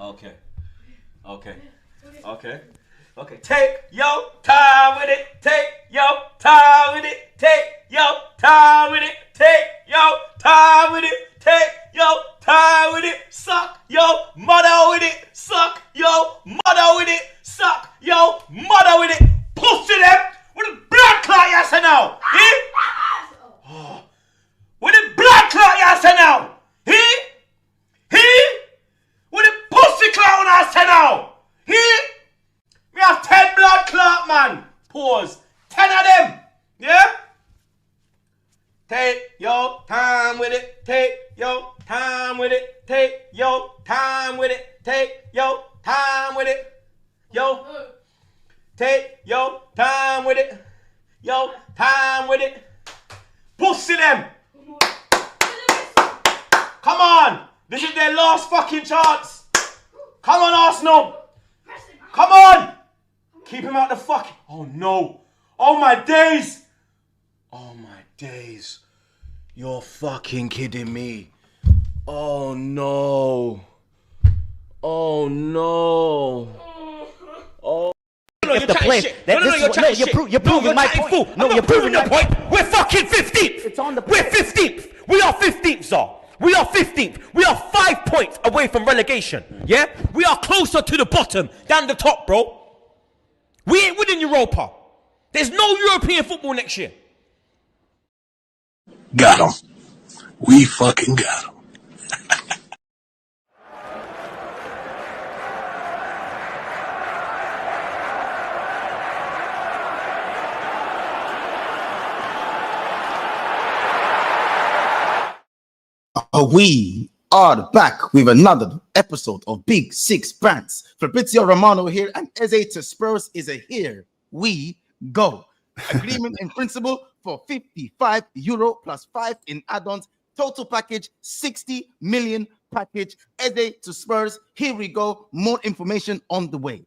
Okay. Take your time with it. Take your time with it. Take your time with it. Take your time with it. Take your time with it. Suck your mother with it. Suck your mother with it. Suck your mother with it. Pussy them with the blood clot you say now. Oh. With the blood clot you say now. With the pussy clot when I say now. We have 10 blood clot, man. Pause. 10 of them. Yeah? Take your time with it. Take your time with it. Take your time with it. Take your time with it. Yo. Take your time with it. Yo. Time with it. Pussy them. Come on. This is their last fucking chance. Come on, Arsenal. Come on. Keep him out the fucking... Oh, no. Oh, my days. Oh, my days. You're fucking kidding me. Oh, no. Oh, no. Oh. No, you're chatting shit. You're proving my point. No, you're proving your point. We're fucking 15th. It's on the... We're 15th. We are 15th, sir. We are 15th. We are 5 points away from relegation. Yeah? We are closer to the bottom than the top, bro. We ain't winning Europa. There's no European football next year. Got him. We fucking got him. We are back with another episode of Big Six Brands. Fabrizio Romano here, and EZE to Spurs is a here we go. Agreement in principle for €55 plus 5 in add-ons. Total package 60 million package. EZE to Spurs. Here we go. More information on the way.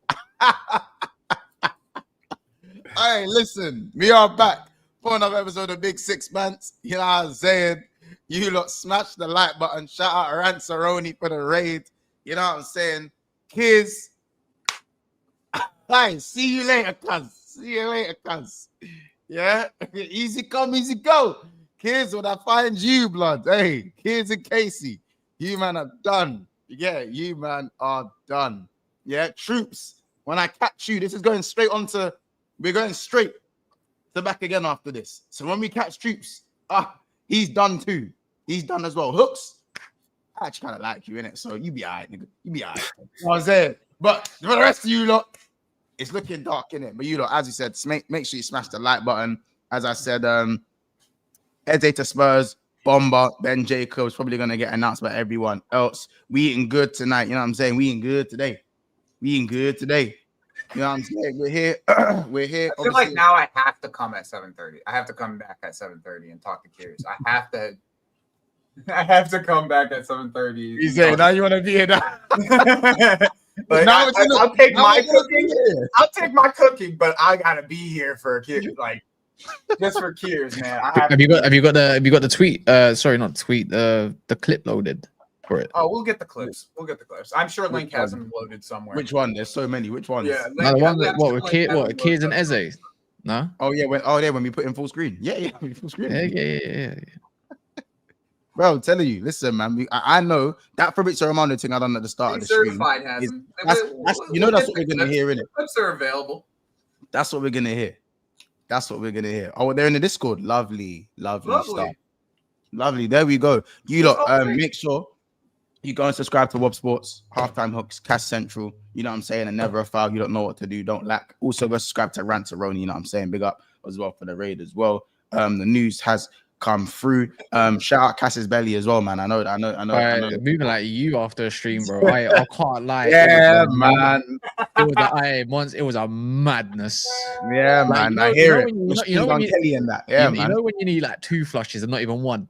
Hey, listen, we are back for another episode of Big Six Brands. You know what I'm saying? You lot smash the like button. Shout out Ranceroni for the raid. You know what I'm saying? Kids. Hi, see you later, cuz. See you later, cuz. Yeah? Easy come, easy go. Kids, when I find you, blood. Hey, kids and Casey. You man are done. Yeah, you man are done. Yeah, troops. When I catch you, this is going straight on to... We're going straight to back again after this. So when we catch troops, he's done too. He's done as well. Hooks, I actually kind of like you, innit? So you be all right, nigga. You be all right. You know what I'm saying? But for the rest of you lot, it's looking dark, innit? But you lot, as you said, make sure you smash the like button. As I said, EZE to Spurs, BOMBA, Ben Jacobs, probably going to get announced by everyone else. We eating good tonight. You know what I'm saying? We eating good today. We eating good today. You know what I'm saying? We're here. We're here. I feel like now I have to come at 7:30. I have to come back at 7:30 and talk to Curious. I have to come back at 7:30. You say now you want to be here now. But I'll take my cooking. I'll take my cooking, but I gotta be here for Curious, like just for Curious, man. Have you got the tweet? Sorry, not tweet. The clip loaded for it. Oh, we'll get the clips. I'm sure Link has them loaded somewhere. Which one? There's so many. Which ones? Yeah, No, the one that what kids and EZE? No. Oh yeah, when we put in full screen. Yeah, full screen. Yeah. Bro, I'm telling you, listen, man. I know that Fabrizio Romano thing I done at the start of the stream. Certified has them. That's what we're gonna hear, innit? Clips are available. That's what we're gonna hear. Oh, they're in the Discord. Lovely stuff. Lovely. There we go. You lot, make sure you go and subscribe to Wob Sports, Halftime Hooks, Cash Central. You know what I'm saying? And never a foul. You don't know what to do. Don't lack. Also, go subscribe to Ranceroni. You know what I'm saying? Big up as well for the raid as well. The news has come through. Shout out Cass's Belly as well, man. I know. Moving like you after a stream, bro. I can't lie. Yeah, man. Monts, it was a madness. Yeah, like, man. I hear it. You know when Kelly and that. Yeah, man. You know when you need like 2 flushes and not even 1.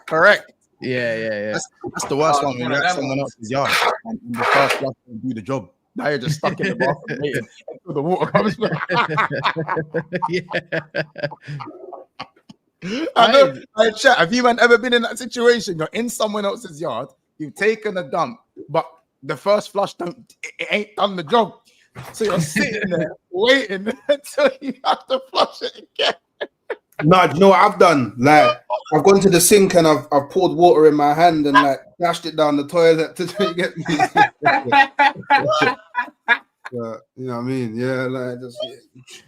Correct. Yeah. That's the worst one when you're at someone else's yard and the first flush will do the job. Now you're just stuck in the bathroom waiting until the water comes back. I know. Chat. Have you ever been in that situation? You're in someone else's yard, you've taken a dump, but the first flush it ain't done the job. So you're sitting there waiting until you have to flush it again. No, do you know what I've done? Like, I've gone to the sink and I've poured water in my hand and like dashed it down the toilet to get me. You know what I mean? Yeah, like just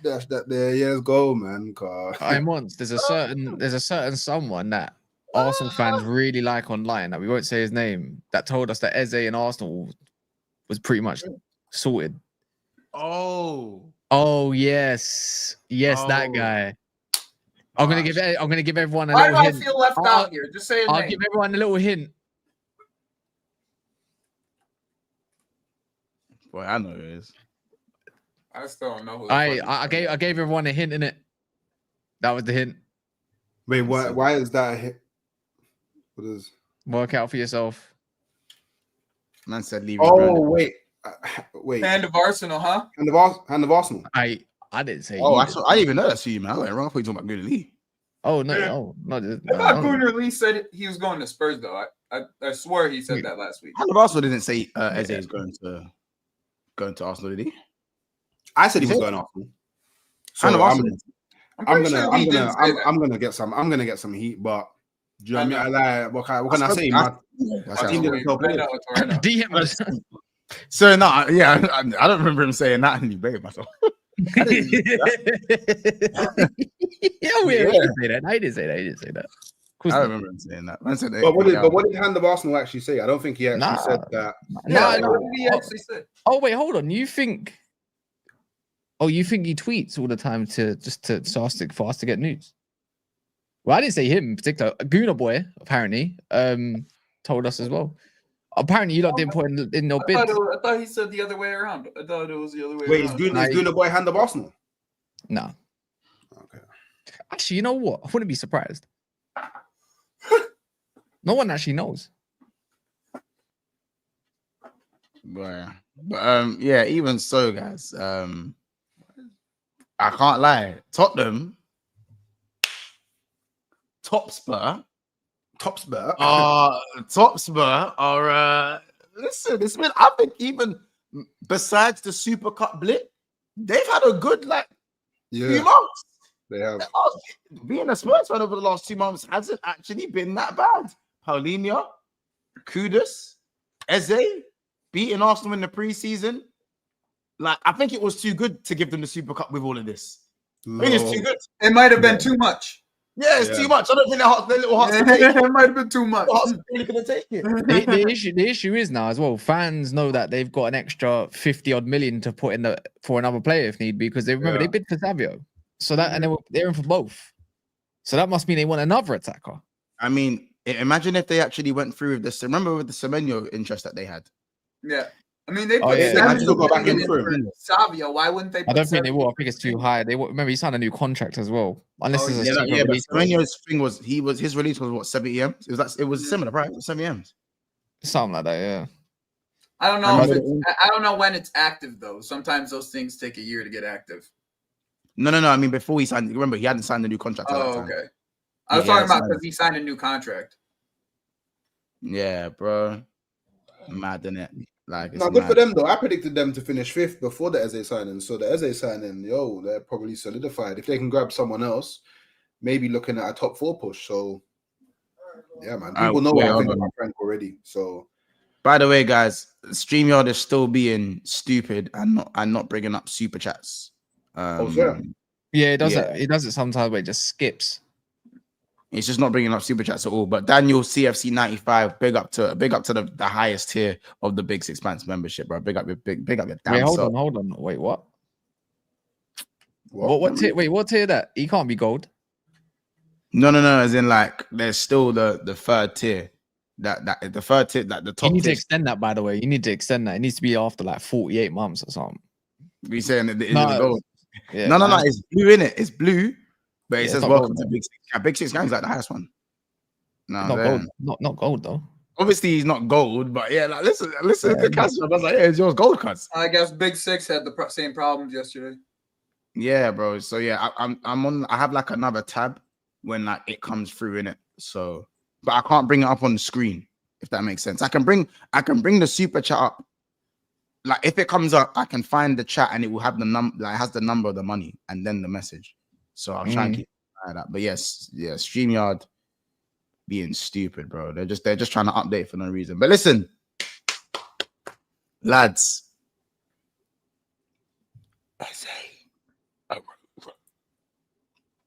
dash that there. Yeah, let's go, man. I Monts, there's a certain someone that Arsenal fans really like online that we won't say his name that told us that EZE and Arsenal was pretty much sorted. Oh yes, that guy. I'm gonna give everyone a little hint. Why do I feel left out here? Just say his name. I'll give everyone a little hint. Boy, I know who it is. I still don't know who. I gave everyone a hint in it. That was the hint. Wait, why is that a hit? What is? Work out for yourself. Man said leave. Oh wait. Hand of Arsenal, huh? Hand of Arsenal. I didn't say. Oh, I didn't even know that's you, man. I got it wrong. I thought you were talking about Gunnar Lee. Oh no, no. I thought Gunnar Lee said he was going to Spurs though. I swear he said that last week. Hand of Arsenal didn't say Eze is going to Arsenal, did he? I said he was going Arsenal. So I'm gonna get some heat, but do you know what I mean? What can I say? My team didn't tell players. So no, yeah, I don't remember him saying that, and you buried myself. Yeah, we didn't say that. I didn't say that. I don't remember him saying that. Man said but what did Hand of Arsenal actually say? I don't think he actually said that. No, what did he actually say? Oh wait, hold on. You think he tweets all the time to for us to get news? Well, I didn't say him in particular. Guna Boy apparently told us as well. Apparently, you lot didn't put in no bid. I thought he said the other way around. I thought it was the other way around. Wait, is Guna Boy Hand of Arsenal? No. Okay. Actually, you know what? I wouldn't be surprised. No one actually knows. But yeah, even so, guys, I can't lie. Tottenham, Top Spur are listen, it's been, I think, even besides the Super Cup blip, they've had a good few months. They have. Being a Spurs fan over the last 2 months hasn't actually been that bad. Paulinho, Kudus, Eze, beating Arsenal in the preseason. I think it was too good to give them the Super Cup with all of this. I think it's too good. It might have been too much. Yeah, it's too much. I don't think their little hearts can take it. It might have been too much. Really gonna take it. The issue is now as well. Fans know that they've got an extra 50-odd million to put in for another player if need be, because they remember they bid for Savio, so that and they're in for both. So that must mean they want another attacker. I mean, imagine if they actually went through with this. Remember with the Semenyo interest that they had. Yeah. I mean, they put Savio. Why wouldn't they? I don't think they will. I think it's too high. They will, remember he signed a new contract as well. Unless but Semenyo's thing was his release was what, 70 M's? It was similar, right? 70 M's. Something like that, yeah. I don't know. I don't know when it's active though. Sometimes those things take a year to get active. No. I mean, before he signed, remember he hadn't signed a new contract. Oh, okay. I was talking about because he signed a new contract. Yeah, bro. Mad, isn't it? Good for them though. I predicted them to finish 5th before the Eze signing. So the Eze signing, they're probably solidified. If they can grab someone else, maybe looking at a top 4 push. So yeah, man. People know what I think about Frank already. So by the way, guys, StreamYard is still being stupid and not bringing up super chats. Yeah, it does it. It does it sometimes, but it just skips. It's just not bringing up super chats at all. But Daniel CFC 95, big up to the highest tier of the Big Six Pants membership, bro. Big up your damn. Wait, hold on. Wait, what? What tier? Wait, what tier that? He can't be gold. No. As in, there's still the third tier. That the third tier, the top. You need to extend that, by the way. You need to extend that. It needs to be after 48 months or something. We saying that it's gold. Yeah, no. It's blue, innit? It's blue. But it says welcome to Big Six. Yeah, Big Six Gang's the highest one. No, not gold. Not gold though. Obviously, he's not gold, but yeah, listen to Castro. I was like, it's yours gold cuts. I guess Big Six had the same problems yesterday. Yeah, bro. So yeah, I'm on. I have another tab when it comes through in it. So, but I can't bring it up on the screen if that makes sense. I can bring the super chat up. Like if it comes up, I can find the chat and it will have the number, like it has the number of the money and then the message. So I'll try and keep like that. But yes, StreamYard being stupid, bro. They're just trying to update for no reason. But listen, lads.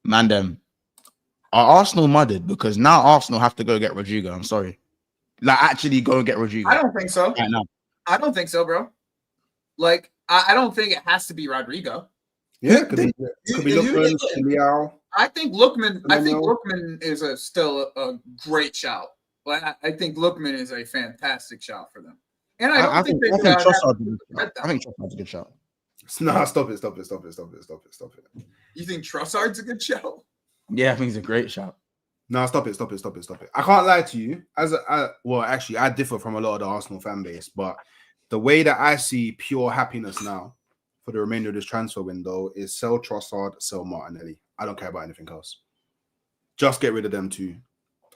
Man, them are Arsenal mudded because now Arsenal have to go get Rodrigo. I'm sorry. Like actually go and get Rodrigo. I don't think so. Right now. I don't think so, bro. Like, I don't think it has to be Rodrigo. Yeah, could be Lookman, Leao. I think Lookman is still a great shout. But I think Lookman is a fantastic shout for them. And I think Trossard's a good shout. Nah, stop it. You think Trossard's a good shout? Yeah, I think it's a great shout. No, stop it. I can't lie to you. Actually, I differ from a lot of the Arsenal fan base, but the way that I see pure happiness now for the remainder of this transfer window is sell Trossard, sell Martinelli. I don't care about anything else. Just get rid of them two.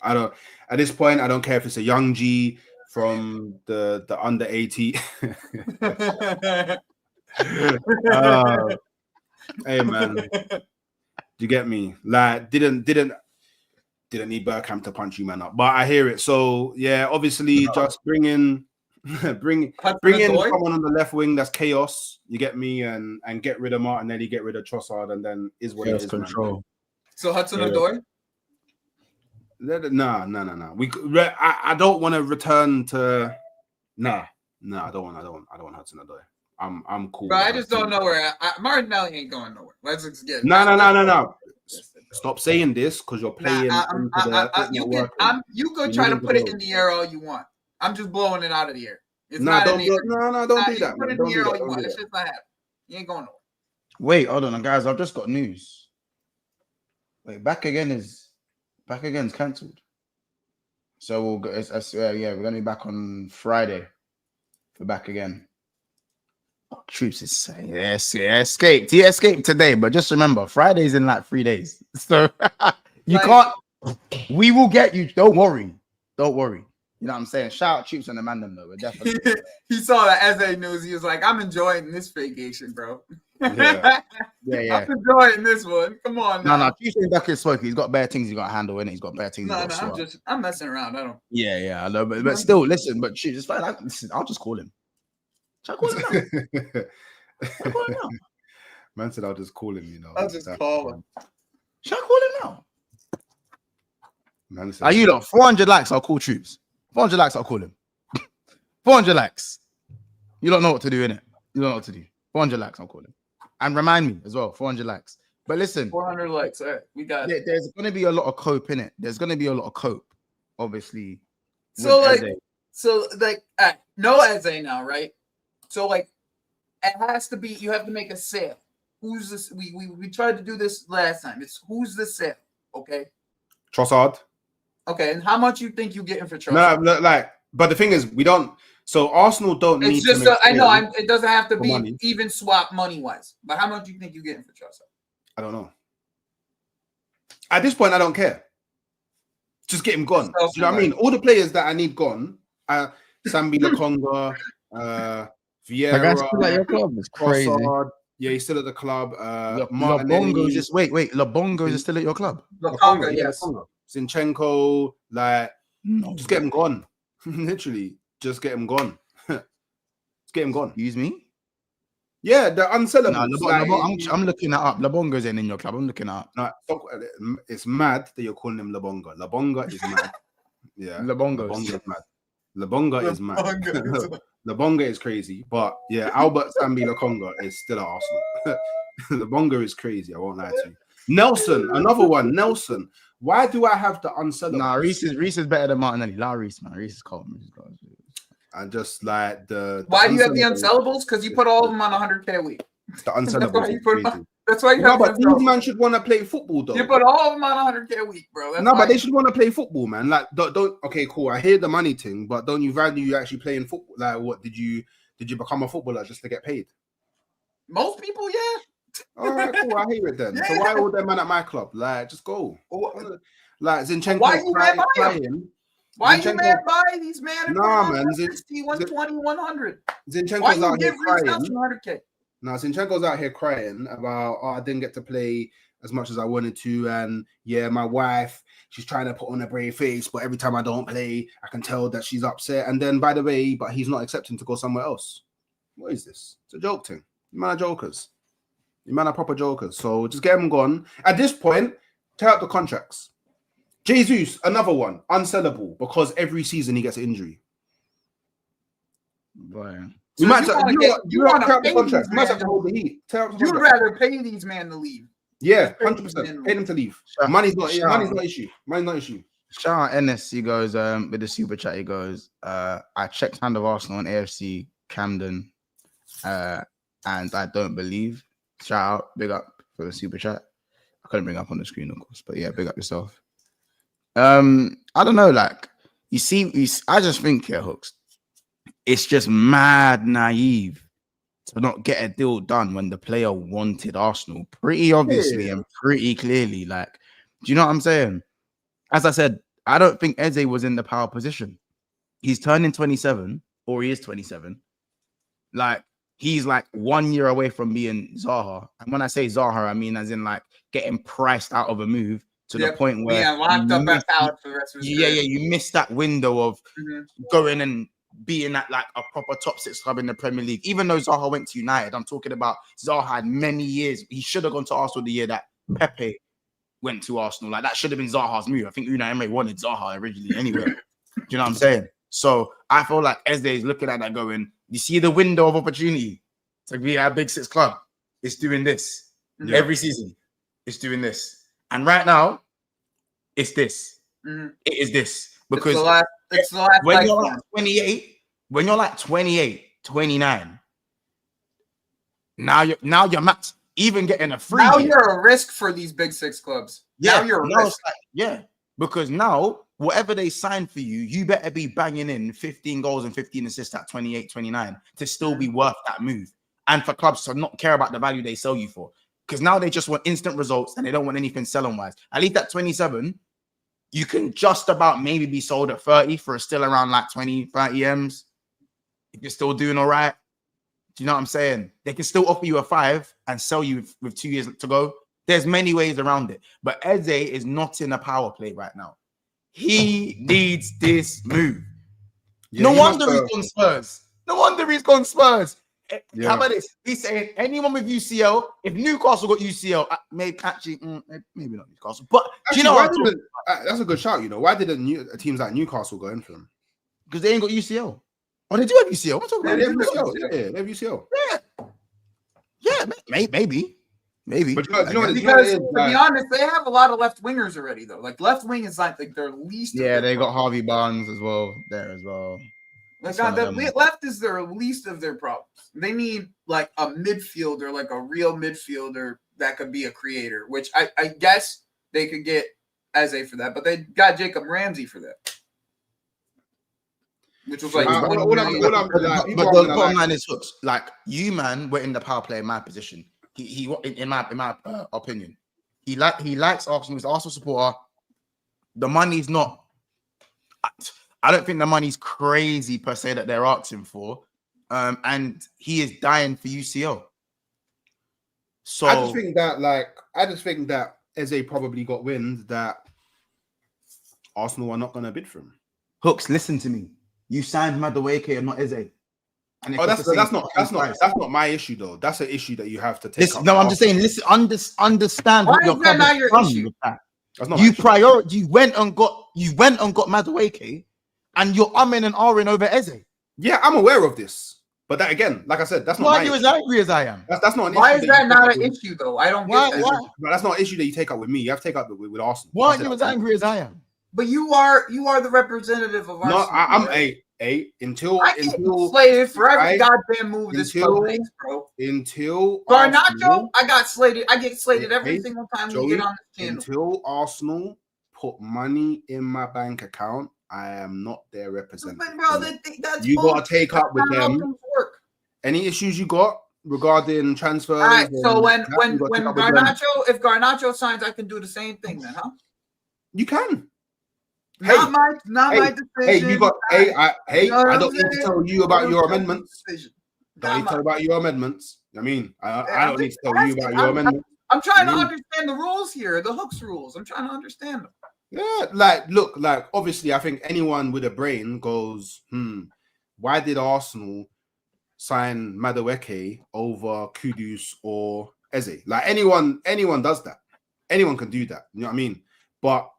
At this point, I don't care if it's a young G from the under 80. Hey man, do you get me? Like didn't need Bergkamp to punch you man up, but I hear it. So yeah, obviously just bring in someone on the left wing that's chaos. You get me, and get rid of Martinelli, get rid of Trossard, and then is what it is. Control. Man. So Hudson-Odoi? No. I don't want to return to. No, I don't want Hudson-Odoi. I'm cool. But I just don't know where Martinelli ain't going nowhere. Let's just get No. Stop saying this because you're playing. You go try to put it in the air all you want. I'm just blowing it out of the air. It's don't do that. Put it in the air all you want. It's just not happening. You ain't going nowhere. Wait, hold on, guys. I've just got news. Wait, back again's cancelled. So we'll go. We're gonna be back on Friday for back again. Oh, Troops is saying he escaped today, but just remember Friday's in like 3 days, so you can't. We will get you. Don't worry. You know what I'm saying? Shout out Troops and the man them though. We're definitely. He saw the EZE news. He was like, "I'm enjoying this vacation, bro." Yeah. I'm enjoying this one. Come on. No. Troops ain't back in smoke. He's got bad things he got to handle in it. He's got bad things. I'm messing around. I don't. Yeah. I know, but still, listen. But Troops, it's fine. I'll just call him. Shall I call him now? Man said I'll just call him, you know. I'll just call him. Shall I call him now? Man said, are you lot 400 likes? I'll call Troops. 400 likes, I'll call him. 400 likes. You don't know what to do, innit? You don't know what to do. 400 likes, I'll call him. And remind me as well, 400 likes. But listen. 400 likes, all right. We got it. There's going to be a lot of cope in it. There's going to be a lot of cope, obviously. So, no EZE now, right? So, like, it has to be, you have to make a sale. Who's this? We tried to do this last time. It's who's the sale, okay? Trossard. Okay, and how much you think you getting for Trossard? No, but the thing is, we don't. So Arsenal don't need. It's just I know it doesn't have to be money. Even swap money wise. But how much do you think you getting for Trossard? I don't know. At this point, I don't care. Just get him gone. Do you know what I mean? All the players that I need gone. Sambi Lokonga, Vieira. Like your club is crazy. Trossard. Yeah, he's still at the club. Labongo is just wait. Labongo is still at your club. Lokonga, yes. Zinchenko, just get him gone. Literally, just get him gone. Just get him gone. Excuse me? Yeah, the unsellable. I'm looking that up. Labonga's in your club. I'm looking that up. No, it's mad that you're calling him Labonga. Labonga is mad. Yeah, Labonga is mad. Labonga is mad. Labonga is crazy, but yeah, Albert Sambi Lokonga is still at Arsenal. Labonga is crazy. I won't lie to you. Nelson, another one. Nelson. Why do I have the unsellable? Nah, Reece is better than Martinelli. La Reece, man. Reece is cold. And just like the why do you have the unsellables? Because you put all of them on 100K a week. The unsellables. That's why you have. But these man should want to play football, though. You put all of them on 100K a week, bro. But they should want to play football, man. Like, don't. Okay, cool. I hear the money thing, but don't you value actually playing football? Like, what did you become a footballer just to get paid? Most people, yeah. All right, cool. I hear it then. Yeah. So why all them man at my club? Like, just go. Like Zinchenko. Why you crying? Why you Zinchenko- man buy these man? And Nah, put them man, on 160, 120, 100. Why Zinchenko's you out give here Reece crying. Nelson 100K? Now Zinchenko's out here crying about, oh, I didn't get to play as much as I wanted to, and yeah, my wife, she's trying to put on a brave face, but every time I don't play, I can tell that she's upset. And then, by the way, but he's not accepting to go somewhere else. What is this? It's a joke thing. You man are jokers. You man are proper jokers. So just get them gone. At this point, tear up the contracts. Jesus, another one, unsellable because every season he gets an injury. Boy. You So might you have wanna you get- you have wanna to tear up the pay contract. these You might have man to hold the heat. Tear up the You'd contract. rather pay these man to leave. Yeah, pay 100%. Pay them to leave. Shout- Money's not shout- issue. Money's not issue. Shout out Ennis. He goes with the super chat. He goes, I checked hand of Arsenal on AFC Camden, and I don't believe. Shout out, big up for the super chat. I couldn't bring up on the screen, of course, but yeah, big up yourself. I don't know, like you see, I just think here, Hooks, it's just mad naive to not get a deal done when the player wanted Arsenal pretty obviously and pretty clearly. Like, do you know what I'm saying? As I said, I don't think Eze was in the power position. He's turning 27, or he is 27. Like, he's like 1 year away from being Zaha. And when I say Zaha, I mean as in like getting priced out of a move to the point where Yeah, locked up you at power for the rest of his yeah, career. you missed that window of Mhm. going and being at like a proper top 6 club in the Premier League. Even though Zaha went to United, I'm talking about Zaha had many years. He should have gone to Arsenal the year that Pepe went to Arsenal. Like, that should have been Zaha's move. I think Unai Emery wanted Zaha originally anyway. Do you know what I'm saying? So I feel like Eze is looking at that going, you see the window of opportunity to be at a big 6 club. It's doing this. Yeah. Every season. It's doing this. And right now, it's this. Mhm. It is this. Because it's the last when like, you're like 28, when you're like 28, 29, now you're max even getting a free. now hit. you're a risk for these big 6 clubs. Now you're a now it's risk. like, yeah, because now whatever they sign for you, you better be banging in 15 goals and 15 assists at 28, 29 to still be worth that move. And for clubs to not care about the value they sell you for. Because now they just want instant results and they don't want anything selling wise. At least at 27, you can just about maybe be sold at 30 for still around like 20, 30 M's. If you're still doing all right. Do you know what I'm saying? They can still offer you a 5 and sell you with 2 years to go. There's many ways around it. But Eze is not in a power play right now. He needs this move. Yeah, No he wonder must, he's gone Spurs. No wonder he's gone Spurs. Yeah. How about this? He's saying anyone with UCL, if Newcastle got UCL, maybe not Newcastle. But do you know why what? didn't, that's a good shout, you know. Why didn't teams like Newcastle go in for him? Because they ain't got UCL. Oh, they do have UCL. What am I They talking have about? UCL. Yeah, they have UCL. Yeah, maybe. But you know what it is? Because to be Like, honest, they have a lot of left wingers already, though. Like left wing is like their least. of Yeah, their they got problems. Harvey Barnes as well there as well. Like That's one the of them. left is their least of their problems. They need like a midfielder, like a real midfielder that could be a creator, which I guess they could get Eze for that, but they got Jacob Ramsey for that. Which was like, But But the bottom line is, Hooks, like, you, man, were in the power play in my position. He in my opinion, he likes Arsenal. He's an Arsenal supporter. The money's not. I don't think the money's crazy per se that they're asking for, and he is dying for UCL. So I just think that Eze probably got wind that Arsenal are not going to bid for him. Hooks, listen to me. You signed Madueke and not Eze. And Oh, that's not my issue though. That's an issue that you have to take. No, I'm just saying. Listen, understand Why what your is that club not has your done issue? with that. That's not You my issue. you went and got Madueke, and you're umming and ahhing over Eze. Yeah, I'm aware of this, but that again, like I said, that's not Why my are you issue. as angry as I am? That's not an why issue. is that you not take an up with- issue though? I don't Why? get that. Why? But that's not an issue that you take up with me. You have to take up with Arsenal. Why I are said you as that. angry as I am? But you are the representative of No, Arsenal. I'm right? until I get slated for every I- goddamn move this until- club makes, bro. until Garnacho, Arsenal- I get slated every Hey, single time we Joey, get on this channel. until Arsenal put money in my bank account, I am not their representative. But bro, that's You gotta bullshit. take up with That's not how them. things work. Any issues you got regarding transfers? All right, so and when that, you gotta take up with them. if Garnacho signs, I can do the same thing then, huh? You can. Not my decision. Hey, you got. Hey, I You know what don't I'm need to saying? tell you about your Not my amendments. decision. Don't need to tell about your amendments. I mean, I I'm don't need to just tell you asking. about your amendments. I'm trying to Mm. understand the rules here, the hooks rules. I'm trying to understand them. Yeah, like look, like obviously, I think anyone with a brain goes, why did Arsenal sign Madueke over Kudus or Eze? Like anyone does that. Anyone can do that. You know what I mean? But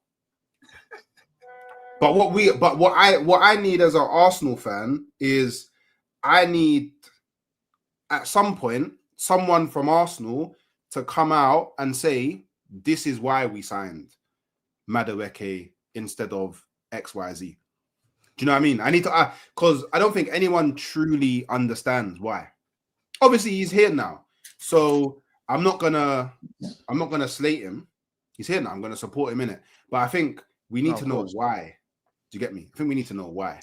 what I need as an Arsenal fan is I need at some point someone from Arsenal to come out and say this is why we signed Madueke instead of XYZ. Do you know what I mean? I need to because I don't think anyone truly understands why. Obviously, he's here now, so I'm not gonna slate him. He's here now. I'm gonna support him in it. But I think we need to know why. Do you get me? I think we need to know why.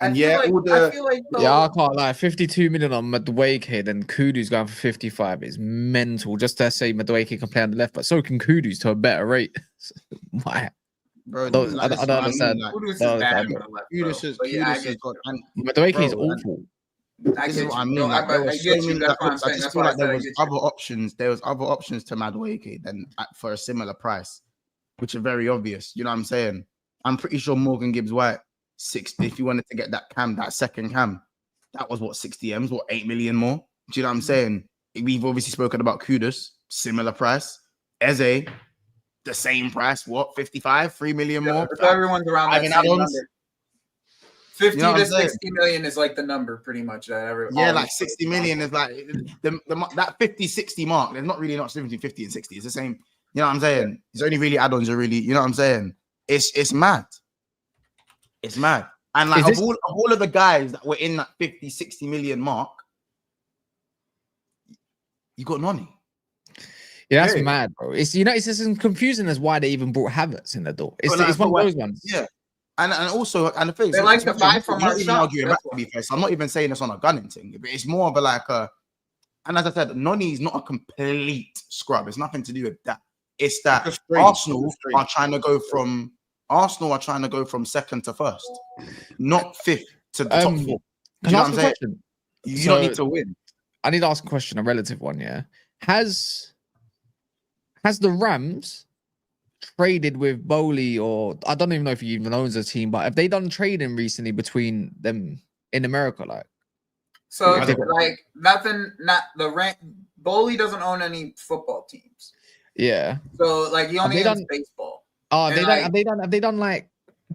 And I feel like Yeah, I can't lie. 52 million on Madueke, then Kudu's going for 55 is mental. Just to say Madueke can play on the left, but so can Kudu's to a better rate. Why? Bro, I don't understand. Kudus is No, bad I on don't. the left, Kudus bro. is But yeah, I Kudus get is God. And Madueke is bro, awful. I this get is what you, I mean. bro. Like, there I was get so you. many. That's what I'm I saying. just That's feel why I like said there I was get you. other options. There was other options to Madueke than for a similar price, which are very obvious. You know what I'm saying? I'm pretty sure Morgan Gibbs White 60. If you wanted to get that second cam, that was what 60 M's, what 8 million more. Do you know what I'm saying? We've obviously spoken about Kudus, similar price. Eze, the same price. What 55, 3 million more. So everyone's around that same number. 50 You know what to I'm saying? 60 million is like the number, pretty much. That Yeah, like 60 million is like that 50, 60 mark. There's not really much difference between 50 and 60. It's the same. You know what I'm saying? Yeah. It's only really add-ons are really, you know what I'm saying? It's mad. It's mad. And like of all of the guys that were in that 50, 60 million mark, you got Noni. Yeah, that's mad, bro. It's it's just confusing as why they even brought Havertz in the door. It's one of those ones. Yeah. And also, and the thing they like to buy from our shop. To be fair, so I'm not even saying this on a gunning thing, but it's more of a like a. And as I said, Noni is not a complete scrub. It's nothing to do with that. It's that Arsenal are trying to go from second to first, not fifth to the top four. Can I ask a question? You don't need to win. I need to ask a question, a relative one. Yeah, has the Rams traded with Bowley, or I don't even know if he even owns a team, but have they done trading recently between them in America? Like, so like nothing. Not the rank. Bowley doesn't own any football teams. Yeah. So like he only owns baseball. Oh, have they done like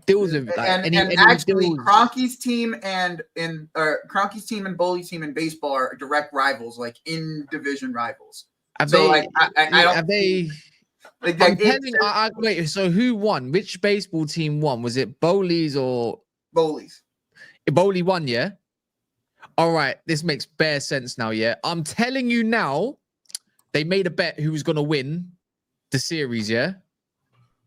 deals with like and actually deals? Kroenke's team and Kroenke's team and Bowley's team in baseball are direct rivals, like in division rivals. Have so they, like I don't have they? Like, I'm telling, wait. So who won? Which baseball team won? Was it Bowley's or Bowley's? Bowley won, yeah. All right, this makes bare sense now. Yeah, I'm telling you now. They made a bet who was gonna win the series. Yeah,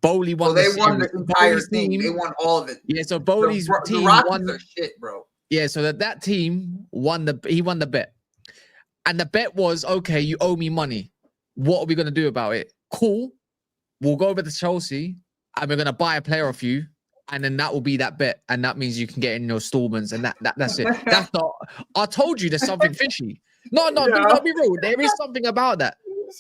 Bowley won. Well, they won the entire thing. They won all of it. Yeah, so Bowley's team won. Are shit, bro. Yeah, so that team won he won the bet, and the bet was okay. You owe me money. What are we gonna do about it? Cool. We'll go over to Chelsea and we're gonna buy a player off you, and then that will be that bet, and that means you can get in your installments, and that's it. That's not. I told you there's something fishy. No, don't be rude. There is something about that.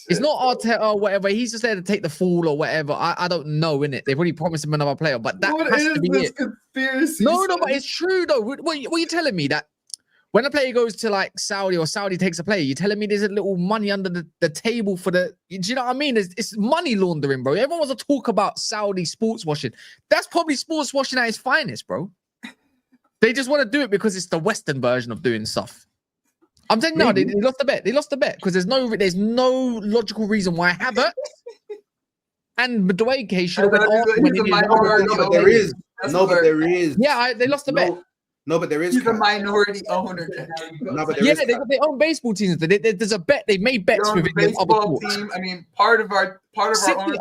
It's not Arteta or whatever. He's just there to take the fall or whatever. I don't know, innit? They've already promised him another player, but that has to be it. Conspiracy? No, but it's true though. What are you telling me that? When a player goes to like Saudi or Saudi takes a player, you're telling me there's a little money under the table for the. Do you know what I mean? It's money laundering, bro. Everyone wants to talk about Saudi sports washing. That's probably sports washing at its finest, bro. They just want to do it because it's the Western version of doing stuff. I'm saying no, they lost the bet. They lost the bet because there's no logical reason why Havertz and Madueke should have went off when he did. But there is. No, but there is. Yeah, they lost the bet. No, but there is. He's a minority owner. No, but there is. They got their own baseball teams. There's a bet. They made bets with the other team. I mean, part of our 60,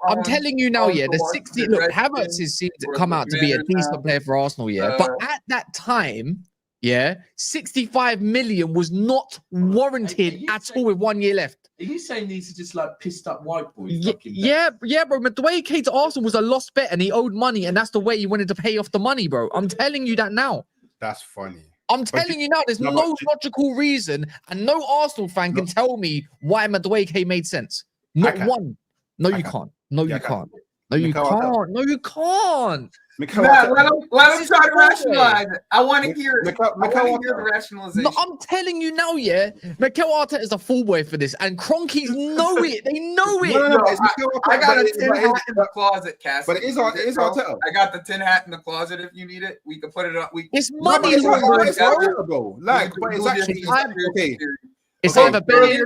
I'm telling you now, yeah. The 60. Look, Havertz has seemed to come out to be a decent player for Arsenal, yeah. But at that time, yeah, 65 million was not warranted at all with 1 year left. Are you saying these are just like pissed up white boys? Yeah, bro. But the way he came to Arsenal was a lost bet, and he owed money, and that's the way he wanted to pay off the money, bro. I'm telling you that now. That's funny. I'm telling you now, there's no logical reason, and no Arsenal fan can tell me why Madueke made sense. Not one. No, you can't. No, you can't. No, you can't. No, you can't. Let him try to rationalize it. I want to hear it. I want to hear the rationalization. No, I'm telling you now, yeah. Mikel Arteta is a fool boy for this, and Cronkies know it. They know it. I got a tin hat in the closet, Cass. But it is Arteta. I got the tin hat in the closet. If you need it, we can put it up. It's money laundering. It's actually okay. It's either betting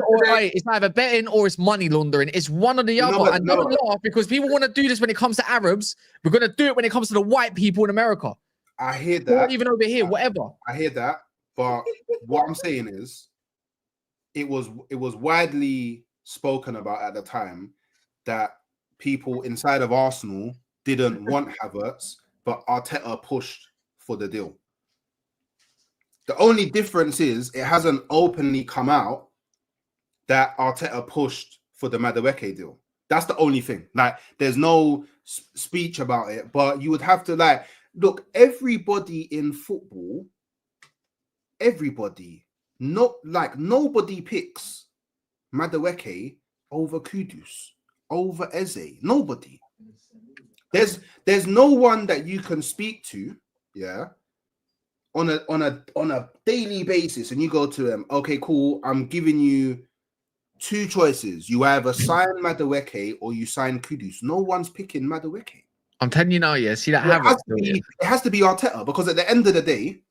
or it's money laundering. It's one or the other. And don't laugh because people want to do this when it comes to Arabs. We're gonna do it when it comes to the white people in America. I hear that. Or even over here, whatever. I hear that. But what I'm saying is, it was widely spoken about at the time that people inside of Arsenal didn't want Havertz, but Arteta pushed for the deal. The only difference is it hasn't openly come out that Arteta pushed for the Madueke deal. That's the only thing. Like, there's no speech about it, but you would have to look, everybody in football, nobody picks Madueke over Kudus, over Eze. Nobody. There's no one that you can speak to, yeah, on a daily basis, and you go to them, okay, cool, I'm giving you two choices. You either sign Madueke or you sign Kudus. No one's picking Madueke. I'm telling you now, yeah. See that it has to be Arteta, because at the end of the day,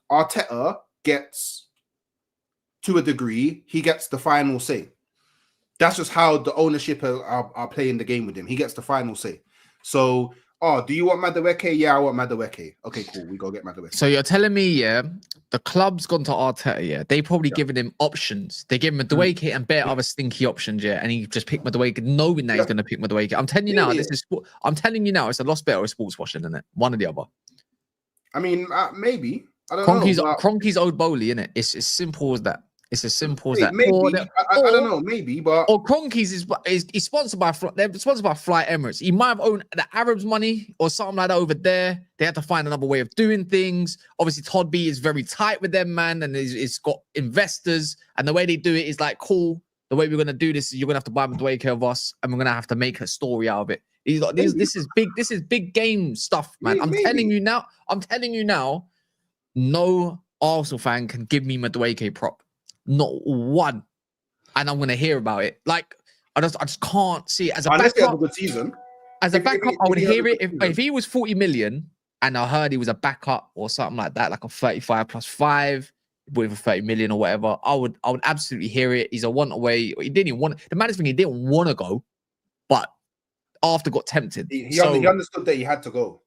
Arteta gets, to a degree, he gets the final say. That's just how the ownership are playing the game with him. He gets the final say. So, do you want Madueke? Yeah, I want Madueke. Okay, cool. We go get Madueke. So you're telling me, yeah, the club's gone to Arteta, yeah. They probably given him options. They gave him Madueke and bare other stinky options, yeah. And he just picked Madueke, knowing that he's going to pick Madueke. I'm telling you now, I'm telling you now, it's a lost bet or a sports washing, isn't it? One or the other. I mean, maybe. I don't know. Cronky's owed Bowley, innit? It's as simple as that. It's as simple as that. Maybe. I don't know. Maybe, but or Cronky's is sponsored by they're sponsored by Fly Emirates. He might have owned the Arabs' money or something like that over there. They had to find another way of doing things. Obviously, Todd B is very tight with them, man, and it's got investors. And the way they do it is like, cool. The way we're gonna do this is you're gonna have to buy Madueke of us, and we're gonna have to make a story out of it. He's like, this is big. This is big game stuff, man. I'm telling you now. No Arsenal fan can give me Madueke prop. Not one. And I'm gonna hear about it. Like, I just can't see it as a backup. A good season. As a backup, I would hear it if he was 40 million and I heard he was a backup or something like that, like a 35 plus 5 with a 30 million or whatever. I would absolutely hear it. He's a one away. He didn't even want the maddest thing, he didn't want to go, but after got tempted. He understood that he had to go.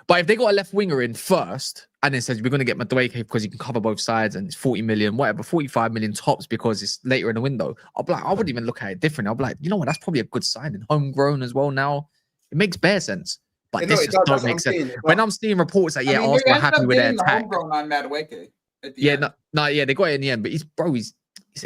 But if they got a left winger in first and then says we're going to get Madueke because he can cover both sides and it's 40 million, whatever, 45 million tops because it's later in the window, I wouldn't even look at it differently. I'll be like, you know what? That's probably a good signing. Homegrown as well now. It makes bare sense. But this just don't make sense. When I'm seeing reports that, Arsenal are happy with their attack. Homegrown on Madueke. They got it in the end. But he's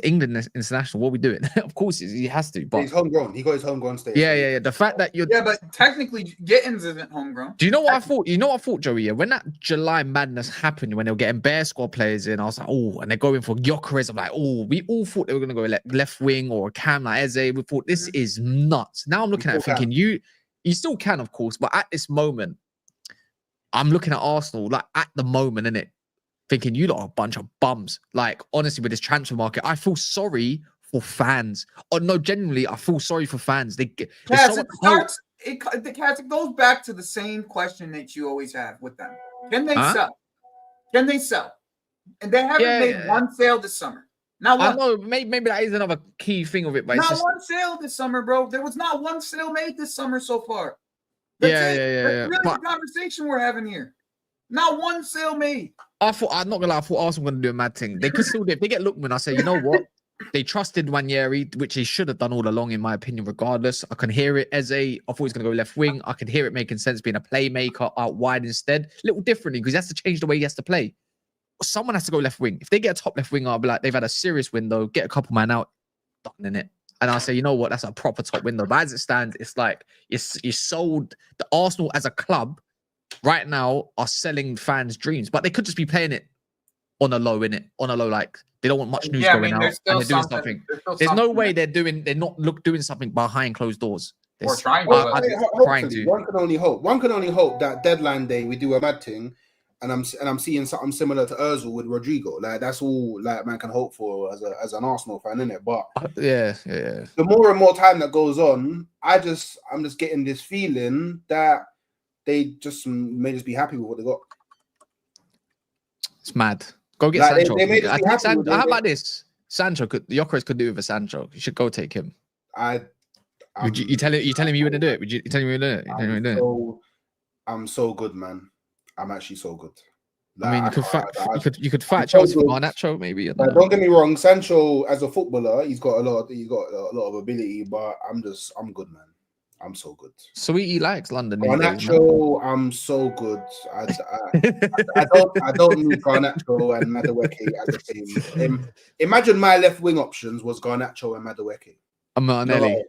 England international. What are we doing? Of course, he has to. But he's homegrown. He got his homegrown stage. Yeah. The fact that you're but technically Gittins isn't homegrown. Do you know what I thought? You know what I thought, Joey? Yeah, when that July madness happened, when they were getting bare squad players in, I was like, oh, and they're going for Gyökeres. I'm like, oh, we all thought they were gonna go left wing or a cam like Eze. We thought this is nuts. Now I'm looking at it thinking you still can, of course, but at this moment, I'm looking at Arsenal like at the moment, innit? Thinking you lot are a bunch of bums. Like, honestly, with this transfer market, I feel sorry for fans. Or no, genuinely, I feel sorry for fans. It goes back to the same question that you always have with them. Can they sell? Can they sell? And they haven't made one sale this summer. Not one. I know, maybe that is another key thing of it, but not one sale this summer, bro. There was not one sale made this summer so far. That's really the conversation we're having here. Not one sale made. I'm not gonna lie, I thought Arsenal were gonna do a mad thing. They could still do if they get Lookman. I say, you know what? They trusted Nwaneri, which he should have done all along, in my opinion, regardless. I can hear it. Eze, I thought he was gonna go left wing. I could hear it making sense being a playmaker out wide instead. A little differently because he has to change the way he has to play. someone has to go left wing. If they get a top left winger, I'll be like, they've had a serious window, get a couple man out, done in it. And I'll say, you know what, that's a proper top window. But as it stands, it's like you sold the Arsenal as a club right now are selling fans' dreams, but they could just be playing it on a low, like they don't want much news going out and they're doing something. There's no way they're not doing something behind closed doors. Or trying to. One can only hope. One can only hope that deadline day we do a mad thing, and I'm seeing something similar to Ozil with Rodrigo. Like that's all like man can hope for as an Arsenal fan, innit? But yeah. The more and more time that goes on, I'm just getting this feeling that they just may just be happy with what they got. It's mad. Go get like Sancho. How about this? Sancho Gyökeres could do with a Sancho. You should go take him. You tell him you wouldn't do it? You tell him you wouldn't do it? I'm so good, man. I'm actually so good. Like, I mean, you could fight Chelsea for Garnacho, maybe. Don't get me wrong. Sancho, as a footballer, he's got a lot of ability, but I'm good, man. I'm so good. Sweetie likes London. Garnacho, I'm so good. I don't need Garnacho and Madueke at the same. Imagine my left wing options was Garnacho and Madueke. Martinelli.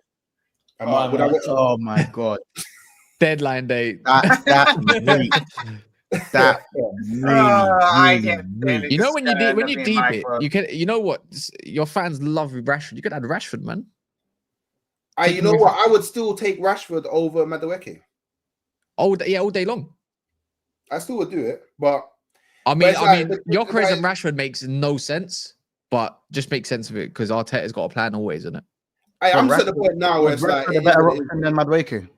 Oh my god! Deadline day. That I can't. You know when you deep it, you can. You know what? Your fans love Rashford. You could add Rashford, man. You know what? I would still take Rashford over Madueke. All day long. I still would do it, but I mean, Gyökeres and Rashford makes no sense, but just makes sense of it because Arteta's got a plan always, isn't it? I'm at the point now where it's like a better option than Madueke.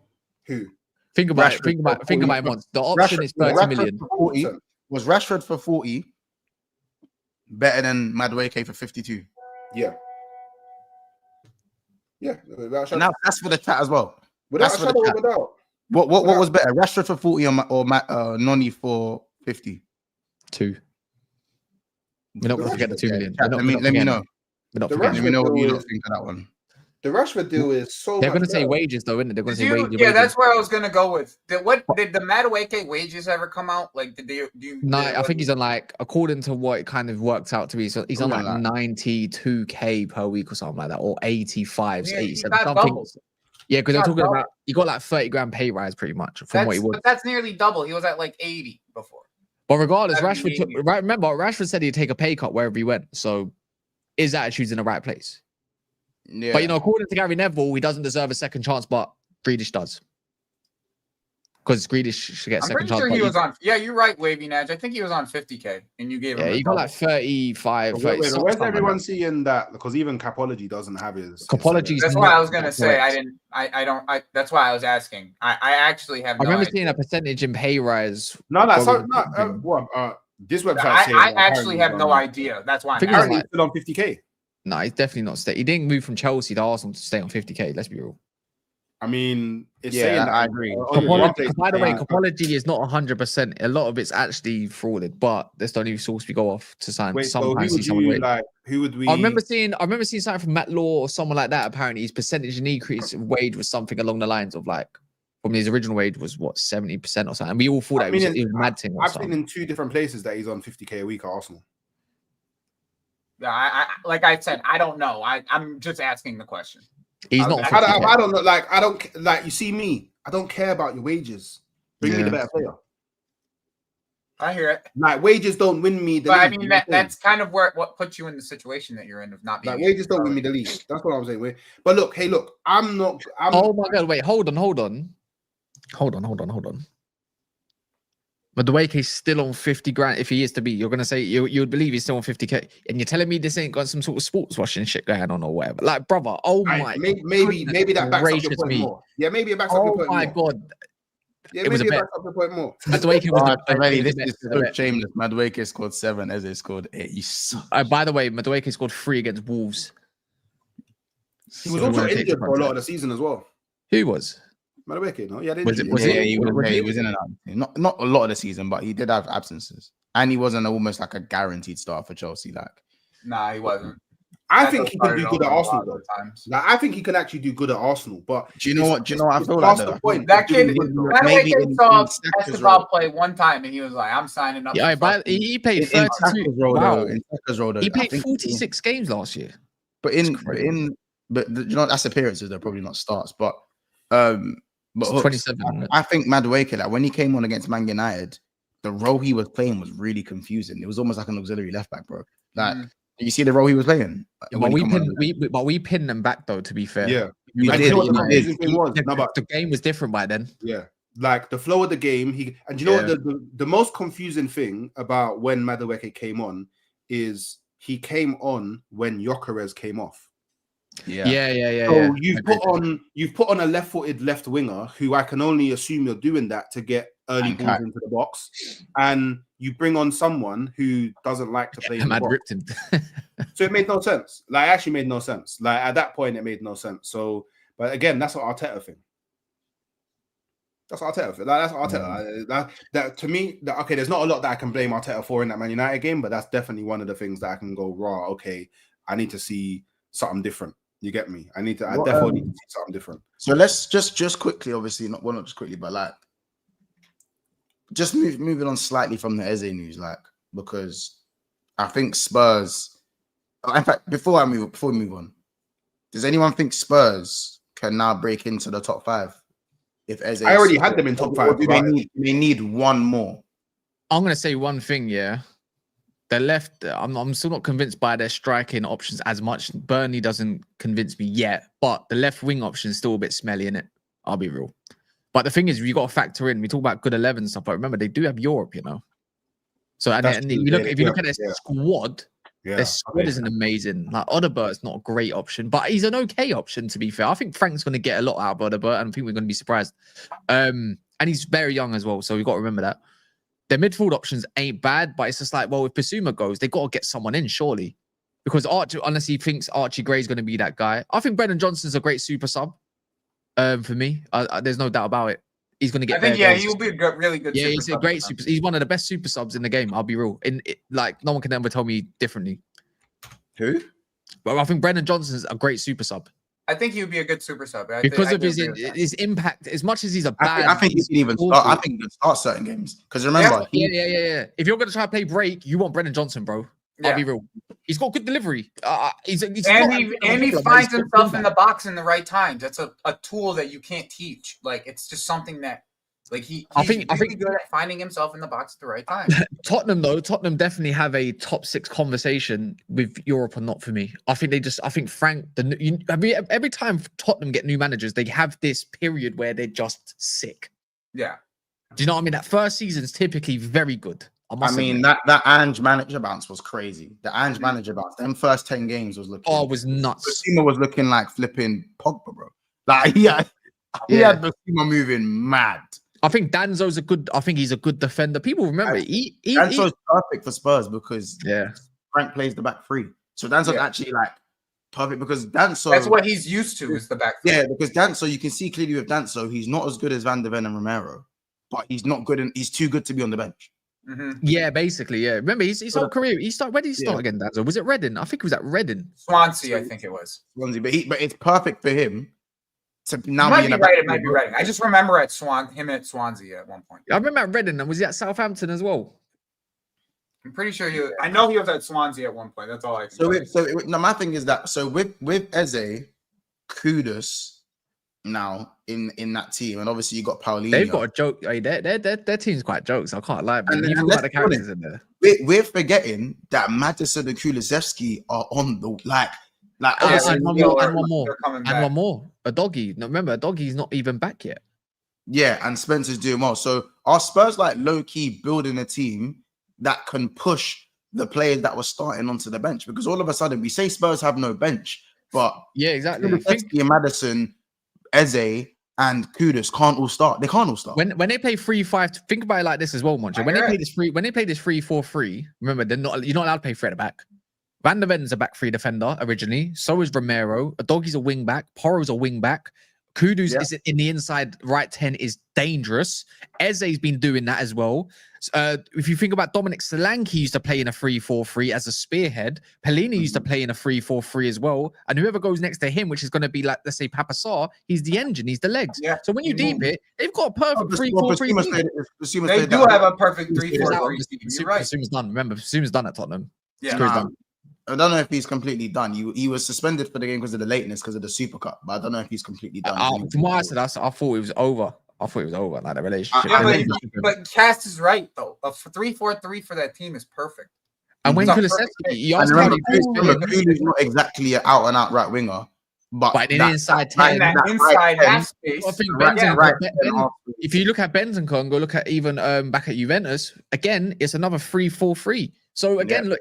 Who? Think about it. Think about it, Monts. The option is 30 million. Was Rashford for 40 better than Madueke for 52? Yeah. Yeah. And that's for the chat as well. Without What was better, Rashford for 40 or Noni for 50? 2. We're not going to forget the 2 million. Let me know. Let me know what you don't think of that one. The Rashford deal is so. They're going to say wages, though, isn't it? They're going to say wages. Yeah, that's where I was going to go with. Did the Madueke wages ever come out? Like, No, I think he's on like, according to what it kind of worked out to be, so he's on like 92k per week or something like that, or 85, 87, something. Yeah, because they're talking about he got like 30 grand pay rise pretty much from what he was. But that's nearly double. He was at like 80 before. But regardless, remember Rashford said he'd take a pay cut wherever he went. So his attitude's in the right place. Yeah. But according to Gary Neville, he doesn't deserve a second chance, but Grealish does. Because Grealish should get a second chance. Sure he was on. Yeah, you're right, Wavy Naj. I think he was on 50k, and you gave him. Yeah, he got like 35. Where's everyone seeing that? Because even Capology doesn't have his. Capology. That's why I was gonna say I don't. That's why I was asking. I actually have. I remember seeing a percentage in pay rise. No, that's this website. I actually have no idea. That's why I'm apparently still on 50k. No, he's definitely not stay. He didn't move from Chelsea to Arsenal to stay on 50k. Let's be real. I mean, it's saying that. I agree. By the way, Capology is not 100%. A lot of it's actually frauded, but that's the only source we go off to sign. Who would we? I remember seeing something from Matt Law or someone like that. Apparently, his percentage in increase of wage was something along the lines of like, from his original wage was what 70% or something. And we all thought it was a mad thing. I've seen in 2 different places that he's on 50k a week at Arsenal. Yeah, I like I said, I don't know. I'm just asking the question. He's not. I don't know. Like I don't like. You see me. I don't care about your wages. Bring me the better player. I hear it. Like wages don't win me the league. I mean that's kind of what puts you in the situation that you're in of not being. Like wages don't win me the league. That's what I'm saying. But look, I'm not. Oh my god! Wait, hold on. Madueke's still on 50 grand. If he is to be, you're gonna say you'd believe he's still on 50k, and you're telling me this ain't got some sort of sports washing shit going on or whatever. Like, brother, maybe that backs up your point more. Yeah, maybe it backs up your point more. Oh my god. Yeah, maybe it backs up your point more. Madueke was this is so shameless. Madueke scored 7, EZE scored 8. By the way, Madueke scored 3 against Wolves. He was also injured for a lot of the season as well. Who was? Madueke, no? He was in and out. Not a lot of the season, but he did have absences. And he wasn't almost like a guaranteed start for Chelsea. Like, nah, he wasn't. I That think does he can start do it good at off a lot Arsenal of though. the times. Like I think he can actually do good at Arsenal, but Do you know what? I it's feel past like the though? point. That kid, Maybe Madueke in saw Saka's Esteban role. play one time and he was like, I'm signing up. Yeah, for but fucking- he played In 32. Saka's role, Wow. though. In Saka's role, though. He I played think 46 games last year. But you know that's appearances. They're probably not starts. But It's Hooks, 27. Isn't it? I think Madueke, like when he came on against Man United, the role he was playing was really confusing. It was almost like an auxiliary left back, bro. Like, you see the role he was playing. But we pinned them back though. To be fair, Yeah, You and did, you know what the you did. confusing thing was? No, but the game was different by then. yeah, like the flow of the game. And you know what the most confusing thing about when Madueke came on is he came on when Gyökeres came off. Yeah. So you've put on a left-footed left winger who I can only assume you're doing that to get early balls into the box, and you bring on someone who doesn't like to play in the box. Ripped him. So it made no sense. Like, it actually made no sense. Like, at that point, it made no sense. So, but again, that's what Arteta thing. That's what Arteta thing. Like, that's what Arteta. That to me, okay, there's not a lot that I can blame Arteta for in that Man United game, but that's definitely one of the things that I can go, raw. Okay, I need to see something different. You get me? I definitely need to see something different. So let's just quickly, obviously, not just quickly, but like, just moving on slightly from the Eze news, like, because I think Spurs. In fact, before we move on, does anyone think Spurs can now break into the top 5? If Eze, I already had them in top 5. Do they need one more? I'm gonna say one thing. Yeah, the left. I'm still not convinced by their striking options as much. Burnley doesn't convince me yet, but the left wing option is still a bit smelly in it. I'll be real. But the thing is, you got to factor in. We talk about good 11 stuff, but remember they do have Europe, you know. So and you look if you look at their squad. Yeah, their squad isn't amazing. Like Odegaard's not a great option, but he's an okay option to be fair. I think Frank's going to get a lot out of Odegaard, and I think we're going to be surprised. And he's very young as well, so we've got to remember that. Their midfield options ain't bad, but it's just like, well, if Basuma goes, they got to get someone in, surely. Because Archie, unless he thinks Archie Gray's going to be that guy. I think Brendan Johnson's a great super sub for me. There's no doubt about it. He's going to get. I think he'll be a really good. Yeah, he's a great super. He's one of the best super subs in the game. I'll be real. Like no one can ever tell me differently. Who? Well, I think Brendan Johnson's a great super sub. I think he would be a good super sub because of his impact. As much as he's a bad, I think he can even start. I think he can start certain games because remember, yeah. If you're going to try to play break, you want Brendan Johnson, bro. Yeah. I'll be real. He's got good delivery. He finds himself in the box in the right times. That's a tool that you can't teach. Like it's just something that, like I think good at finding himself in the box at the right time. Tottenham definitely have a top 6 conversation with Europe or not for me. I think Frank. Every time Tottenham get new managers, they have this period where they're just sick. Yeah. Do you know what I mean? That first season's typically very good. I mean, that Ange manager bounce was crazy. The Ange manager bounce, them first 10 games was looking. Oh, it was nuts. Basuma was looking like flipping Pogba, bro. Like, he had Basuma moving mad. I think Danzo's he's a good defender. People remember Danzo's perfect for Spurs because Frank plays the back 3. So Danzo's actually like perfect because Danzo. That's what he's used to is the back 3. Yeah, because Danzo, you can see clearly with Danzo, he's not as good as Van der Ven and Romero, but he's not good and he's too good to be on the bench. Mm-hmm. Yeah, basically, yeah. Remember, his whole career. Where did he start again, Danzo? Was it Reading? I think it was at Reading. Swansea, I think it was. Swansea, but it's perfect for him to now be in a right. It might be Reading. I just remember him at Swansea at one point. I remember at Reading, and was he at Southampton as well? I'm pretty sure I know he was at Swansea at one point. That's all I can my thing is that with Eze, Kudus now in that team, and obviously you got Paulinho. They've got a joke. Their team's quite jokes. I can't lie. And you got the characters in there. We're forgetting that Maddison and Kulusevski are on the and one more. A doggy. No, remember, a doggy's not even back yet. Yeah, and Spencer's doing well. So are Spurs like low key building a team that can push the players that were starting onto the bench? Because all of a sudden we say Spurs have no bench, but yeah, exactly. Kulusevski, Maddison, Eze, and Kudus can't all start. They can't all start. When they play 3-5, think about it like this as well, Moncho. When they play this 3-4-3, remember you're not allowed to play 3 at the back. Van der Ven's a back 3 defender originally. So is Romero. A doggy's a wing back. Porro's a wing back. Kudus is in the inside right 10 is dangerous. Eze's been doing that as well. If you think about Dominic Solanke used to play in a 3-4-3 as a spearhead. Pelini used to play in a 3-4-3 as well. And whoever goes next to him, which is going to be like, let's say, Papa Sarr, he's the engine, he's the legs. Yeah. So when you deep it, they've got a perfect 3-4-3. They do have a perfect 3-4-3 team. You're right. Basum's done. Remember, Basum's done at Tottenham. Yeah. Done. I don't know if he's completely done. He was suspended for the game because of the lateness, because of the Super Cup, but I don't know if he's completely done. From what I said, I thought it was over. I thought it was over, like the relationship. But Cass is right though. A 3-4-3 for that team is perfect. And when Kulusevski, Kulusevski's not exactly an out and out right winger, but in inside 10, inside half space. I think if you look at Bentancur and go look at even back at Juventus, again, it's another 3-4-3. So again, look,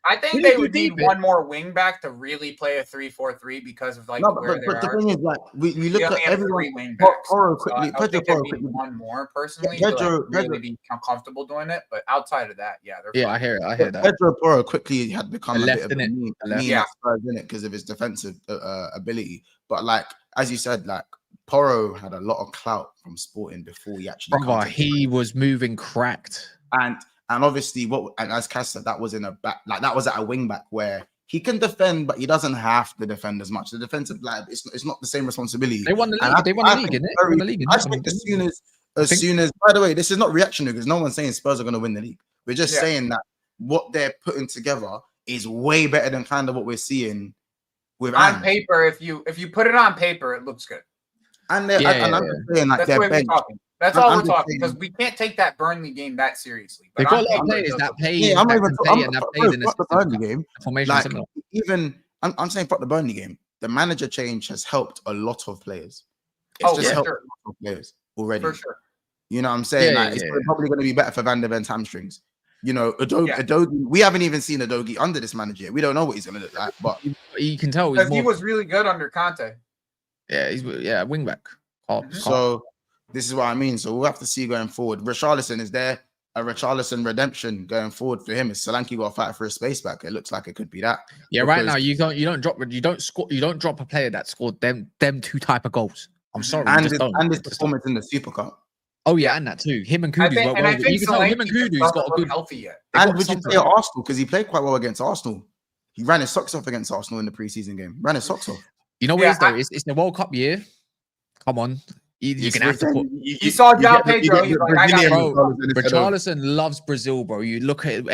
I think they would need one more wing back to really play a 3-4-3 because of like where they are. But the thing is, like, we look at everyone. Wing Pedro quickly. One more personally. To really be comfortable doing it, but outside of that, they're fine. I hear it. Pedro Porro quickly had become a bit of a meme in it because of his defensive ability. But like as you said, like Porro had a lot of clout from Sporting before he actually. He was moving cracked And obviously, as Cass said, that was in a back, like that was at a wing back where he can defend, but he doesn't have to defend as much. The defensive, like, it's not the same responsibility. They won the league. They won the league, innit? I think as soon as, by the way, this is not reactionary because no one's saying Spurs are going to win the league. We're just saying that what they're putting together is way better than kind of what we're seeing with on paper. If you put it on paper, it looks good. And I'm just saying like they're bench. That's all we're talking because we can't take that Burnley game that seriously. They've got a lot of players that play. Yeah, I'm even talking the Burnley game. Like, even I'm saying fuck the Burnley game. The manager change has helped a lot of players. It's helped a lot of players already. For sure. You know what I'm saying? It's probably going to be better for Van der Ven's hamstrings. You know, Udogie, we haven't even seen Udogie under this manager yet. We don't know what he's going to look like, but you can tell he was really good under Conte. Yeah, he's wing back. So this is what I mean. So we'll have to see going forward. Richarlison, is there a Richarlison redemption going forward for him? Is Solanke got to fight for a space back? It looks like it could be that. Yeah, right now you don't drop a player that scored them two type of goals. I'm sorry, and his performance in the Super Cup. Oh yeah, and that too. Him and Kudu's you can tell him and Kudu's got a good healthy yet. And would you play at Arsenal because he played quite well against Arsenal? He ran his socks off against Arsenal in the preseason game. Ran his socks off. You know what it is though? It's the World Cup year. Come on. You can have to put. You saw João Pedro. He's like, I got Richarlison loves Brazil, bro. You look at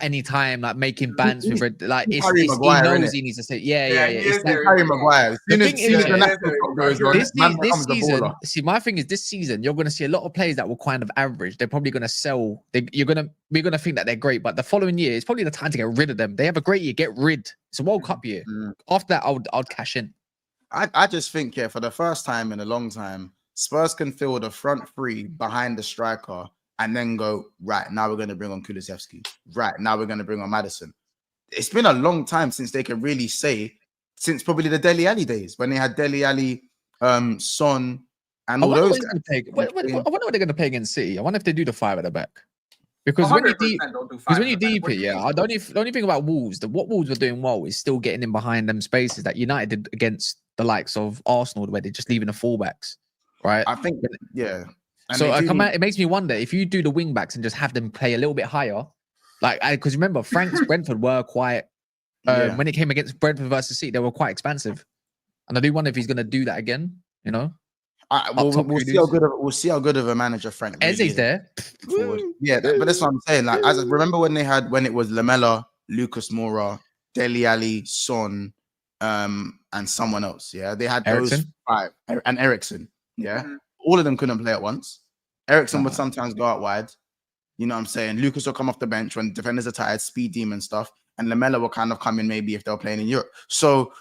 any time like making bands with like he knows he needs to say It's Harry Maguire. This season, see, my thing is this season you're going to see a lot of players that will kind of average. They're probably going to sell. We're going to think that they're great, but the following year it's probably the time to get rid of them. They have a great year, get rid. It's a World Cup year. After that, I'll cash in. I just think for the first time in a long time, Spurs can fill the front three behind the striker and then go, right, now we're going to bring on Kulusevski. Right, now we're going to bring on Maddison. It's been a long time since they can really say, since probably the Dele Alli days, when they had Dele Alli, Son, and all those guys. I wonder what they're going to play against City. I wonder if they do the five at the back. Because when you deep it, the only thing about Wolves, what Wolves were doing well is still getting in behind them spaces that United did against the likes of Arsenal, where they're just leaving the fullbacks. Right, I think, yeah. And so it makes me wonder if you do the wing backs and just have them play a little bit higher, like because remember Frank's Brentford were quite when it came against Brentford versus City, they were quite expansive, and I do wonder if he's going to do that again. You know, we'll see how good of a manager Frank really Eze's there. Yeah, but that's what I'm saying. Like, remember when it was Lamela, Lucas Moura, Dele Alli, Son, and someone else. Yeah, they had those five and Eriksen. Yeah, all of them couldn't play at once. Eriksen would sometimes go out wide. You know what I'm saying? Lucas will come off the bench when defenders are tired, speed demon stuff, and Lamela will kind of come in maybe if they're playing in Europe. So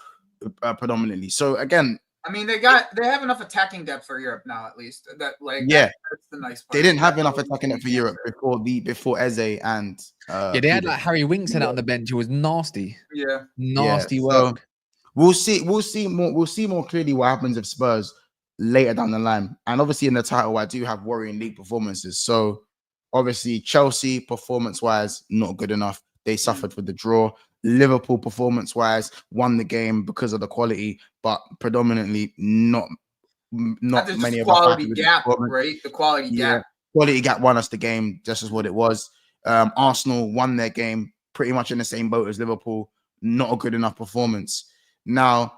predominantly. So again, I mean, they have enough attacking depth for Europe now, at least. That's the nice part. They didn't have enough attacking depth for Europe before Eze and they had like Harry Winks out on the bench. It was nasty. Yeah, nasty work. So we'll see more clearly what happens if Spurs later down the line. And obviously in the title, I do have worrying league performances. So obviously Chelsea performance-wise, not good enough. They suffered for the draw. Liverpool performance-wise, won the game because of the quality, but predominantly not not There's many just of us quality happy with the gap, performance. right? The quality Yeah, gap. quality gap won us the game. Just as what it was. Arsenal won their game pretty much in the same boat as Liverpool. Not a good enough performance. Now,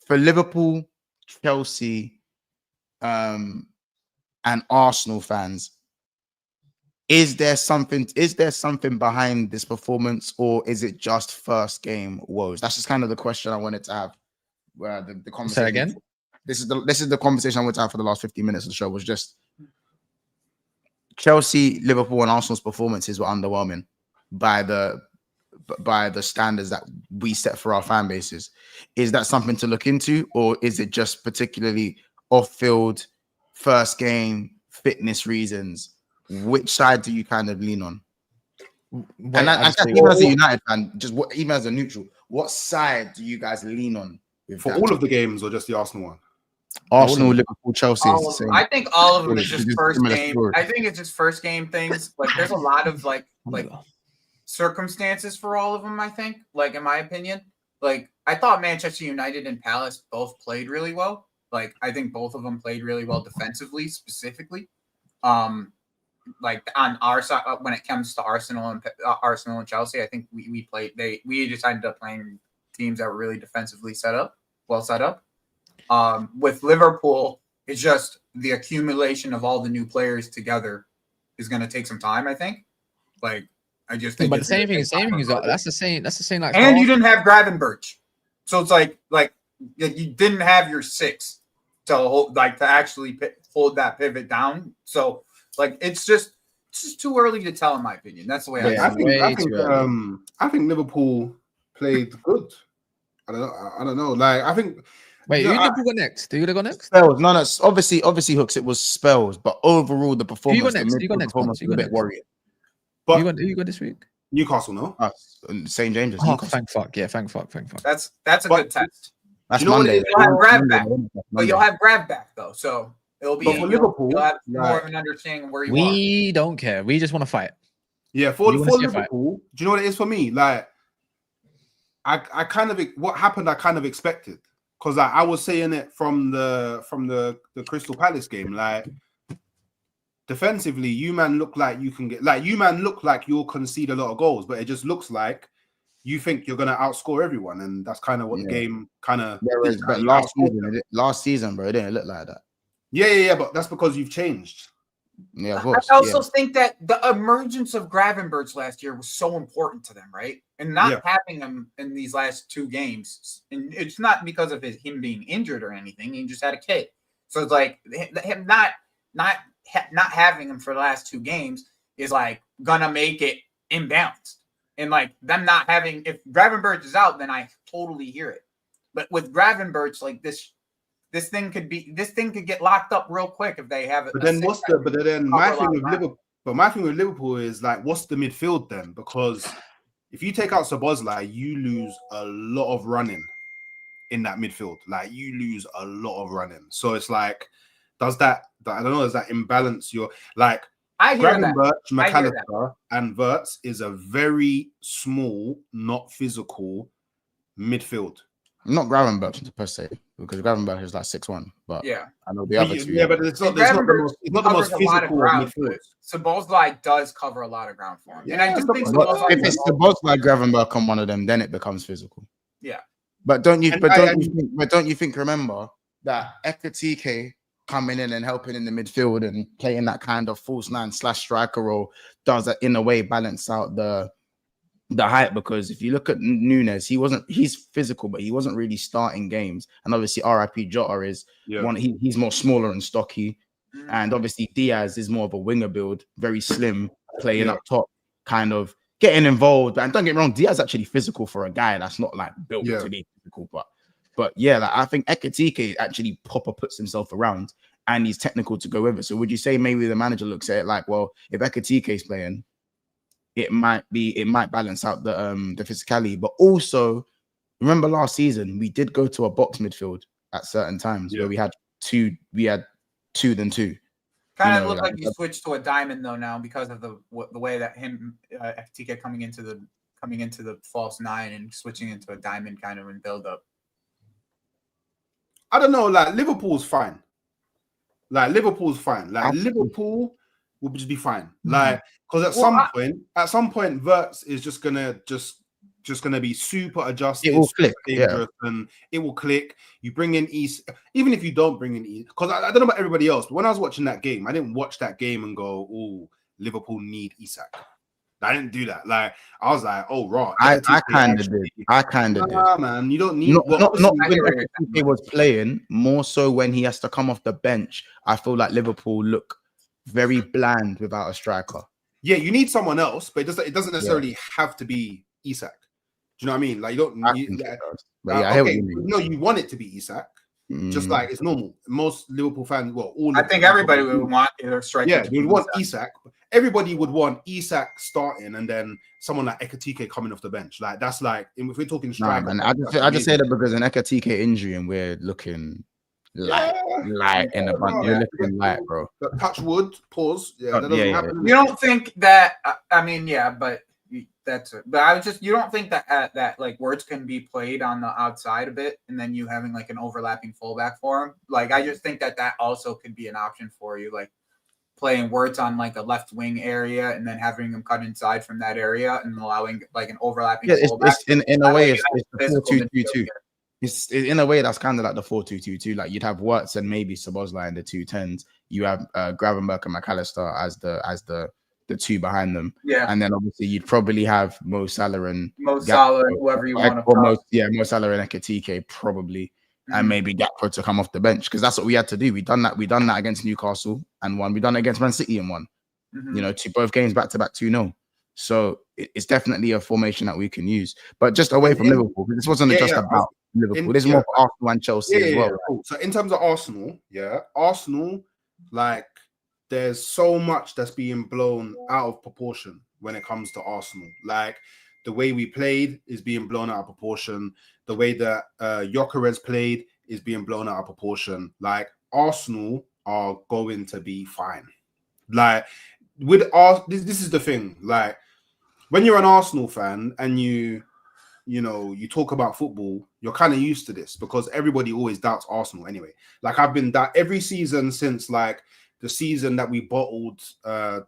for Liverpool, Chelsea, and Arsenal fans, is there something behind this performance, or is it just first game woes? That's just kind of the question I wanted to have. The conversation. Say again. This is the conversation I wanted to have for the last 15 minutes of the show. Was just Chelsea, Liverpool, and Arsenal's performances were underwhelming by the standards that we set for our fan bases. Is that something to look into, or is it just particularly off-field, first game, fitness reasons? Which side do you kind of lean on? And even as a United fan, even as a neutral, what side do you guys lean on? For all of the games, or just the Arsenal one? Arsenal, Liverpool, Chelsea is the same. I think all of them is It's just first similar game. story. I think it's just first game things. Like there's a lot of like circumstances for all of them. I think, like in my opinion, like I thought Manchester United and Palace both played really well. Like I think both of them played really well defensively, specifically. Like on our side, when it comes to Arsenal and Chelsea, I think we just ended up playing teams that were really defensively well set up. With Liverpool, it's just the accumulation of all the new players together is going to take some time. I think. Like I just think. But the same thing is that's the same. Like. And you didn't have Gravenberch, so it's like you didn't have your six to hold, like to actually hold that pivot down. So. Like it's just too early to tell, in my opinion. That's the way I think Liverpool played good. I don't know. Like I think. Wait, who Liverpool got next? Do you go next? Spurs. No. Obviously, Hooks. It was Spurs, but overall, the performance. Who you got next? Performance was a bit worrying. But who you got this week? Newcastle, no. St. James's. Oh, thank fuck. Yeah, thank fuck. That's a good test. That's you know Monday. You'll have Grav back, but you'll have Grav back though. So. It'll be for Liverpool. You'll have more of an understanding of where you are. We don't care. We just want to fight. Yeah, for Liverpool, do you know what it is for me? Like, I kind of what happened. I kind of expected because I was saying it from the Crystal Palace game. Like, defensively, you man look like you can get look like you'll concede a lot of goals, but it just looks like you think you're gonna outscore everyone, and that's kind of what the game kind of. But last season, bro, it didn't look like that. Yeah, but that's because you've changed. Yeah, of course. I also think that the emergence of Gravenberch last year was so important to them, right? And not having him in these last two games, and it's not because of him being injured or anything. He just had a kid, so it's like him not having him for the last two games is like gonna make it imbalanced. And like them not having, if Gravenberch is out, then I totally hear it. But with Gravenberch, like this thing could get locked up real quick if they have it. But then my thing with Liverpool is like, what's the midfield then? Because if you take out Szoboszlai, you lose a lot of running in that midfield. Like you lose a lot of running. So it's like, does that imbalance your like? I hear Gravenberch, McAllister, and Wirtz is a very small, not physical midfield. Not Gravenberch per se, because Gravenberch is like 6'1", but yeah, I know the other two. Yeah, but it's not the most physical midfield. Szoboszlai does cover a lot of ground for him. Yeah, and I just think if it's Szoboszlai, Gravenberch on one of them, then it becomes physical. Yeah. But don't you think remember that Ekitike coming in and helping in the midfield and playing that kind of false 9/striker role does that in a way balance out the height, because if you look at Nunes, he's physical, but he wasn't really starting games. And obviously RIP Jota is one, he's more smaller and stocky. And obviously Diaz is more of a winger build, very slim, playing up top, kind of getting involved. And don't get me wrong, Diaz is actually physical for a guy that's not like built to be physical, but yeah, like, I think Ekitike actually proper puts himself around and he's technical to go with it. So would you say maybe the manager looks at it like, well, if Ekitike is playing, it might balance out the physicality. But also, remember last season we did go to a box midfield at certain times where we had two then two. Kind of looked like you switched to a diamond though now because of the way that him Ekitike coming into the false 9 and switching into a diamond kind of in build up. I don't know, like Liverpool's fine. Like Liverpool's fine. Like Liverpool will just be fine. Like because at some point, Verts is just gonna be super adjusted, It will super click. Yeah. dangerous, and it will click. You bring in East, even if you don't bring in East, because I don't know about everybody else, but when I was watching that game, I didn't watch that game and go, "Oh, Liverpool need Isak." I didn't do that. Like I was like, "Oh, right." I kind of did. I kind of did. Man, you don't need Not when he was playing. More so when he has to come off the bench. I feel like Liverpool look very bland without a striker. Yeah, you need someone else, but it doesn't necessarily have to be Isak. Do you know what I mean? Like you don't need. I hear what you mean. No, you want it to be Isak. Just like it's normal. Most Liverpool fans, well, all I think everybody would want their striker. Yeah, they would want Isak. Everybody would want Isak starting and then someone like Ekatike coming off the bench. Like that's like if we're talking striker. Man, I just say that because an Ekatike injury and we're looking light in a bunch. You're looking light, bro. But touch wood, pause. Yeah, that doesn't happen. You don't think that? I mean, yeah, but that's it. But I was just, you don't think that that like words can be played on the outside a bit, and then you having like an overlapping fullback for him. Like I just think that also could be an option for you, like playing words on like a left wing area and then having him cut inside from that area and allowing like an overlapping fullback. It's in a way, it's the 4-2-2-2. It's in a way that's kind of like the 4-2-2-2. Like you'd have Wirtz and maybe Szoboszlai in the 2-10s. You have Gravenberch and McAllister as the two behind them. Yeah. And then obviously you'd probably have Mo Salah and whoever you want to Mo Salah and Ekatike probably. And maybe Gakpo to come off the bench because that's what we had to do. We done that against Newcastle and won. We done it against Man City and won. You know, both games back to back 2-0. So it's definitely a formation that we can use. But just away from Liverpool, this wasn't just about Liverpool. This is more for Arsenal and Chelsea as well. Cool. So in terms of Arsenal, like there's so much that's being blown out of proportion when it comes to Arsenal. Like the way we played is being blown out of proportion. The way that Gyökeres played is being blown out of proportion. Like Arsenal are going to be fine. Like with this is the thing. Like when you're an Arsenal fan and you talk about football, you're kind of used to this because everybody always doubts Arsenal anyway. Like I've been that every season since like the season that we bottled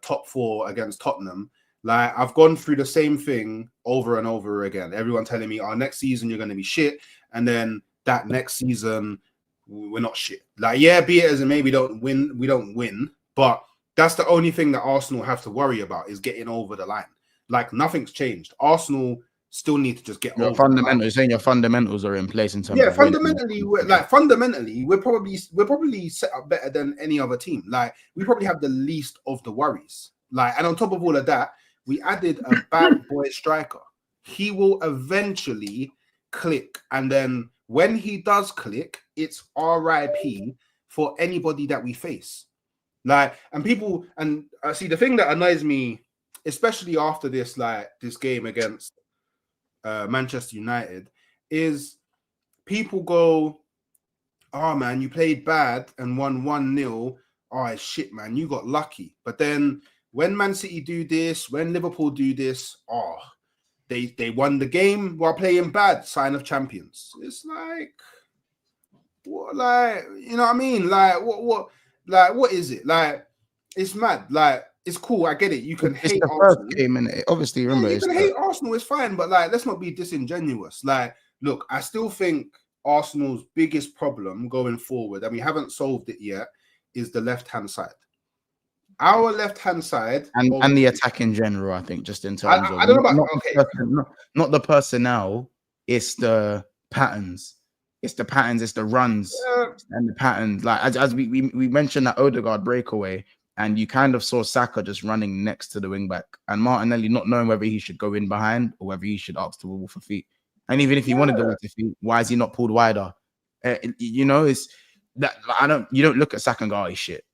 top 4 against Tottenham. Like I've gone through the same thing over and over again. Everyone telling me, "Our next season you're going to be shit," and then that next season we're not shit. Like be it as it may, we don't win, but that's the only thing that Arsenal have to worry about is getting over the line. Like nothing's changed. Arsenal still need to just get over. Fundamentals, saying your fundamentals are in place in terms of fundamentally, we're probably set up better than any other team. Like we probably have the least of the worries. Like, and on top of all of that, we added a bad boy striker. He will eventually click, and then when he does click, it's RIP for anybody that we face. Like, and people, and see the thing that annoys me, especially after this game against Manchester United, is people go, "Oh man, you played bad and won 1-0. Oh shit, man, you got lucky." But then when Man City do this, when Liverpool do this, they won the game while playing bad. Sign of champions. It's like, what, like, you know what I mean? Like, what is it? Like, it's mad. Like, it's cool. I get it. You can hate the Arsenal. First game, and obviously, remember, you can hate Arsenal. It's fine, but like, let's not be disingenuous. Like, look, I still think Arsenal's biggest problem going forward, and we haven't solved it yet, is the left-hand side. Our left-hand side and the attack in general, I think, just in terms of I don't know about not the personnel, it's the patterns. It's the patterns, it's the runs and the patterns. Like as we mentioned that Odegaard breakaway, and you kind of saw Saka just running next to the wing back, and Martinelli not knowing whether he should go in behind or whether he should ask to wobble for feet. And even if he wanted to wobble for feet, why is he not pulled wider? It's that you don't look at Saka and go, "Oh, he's shit."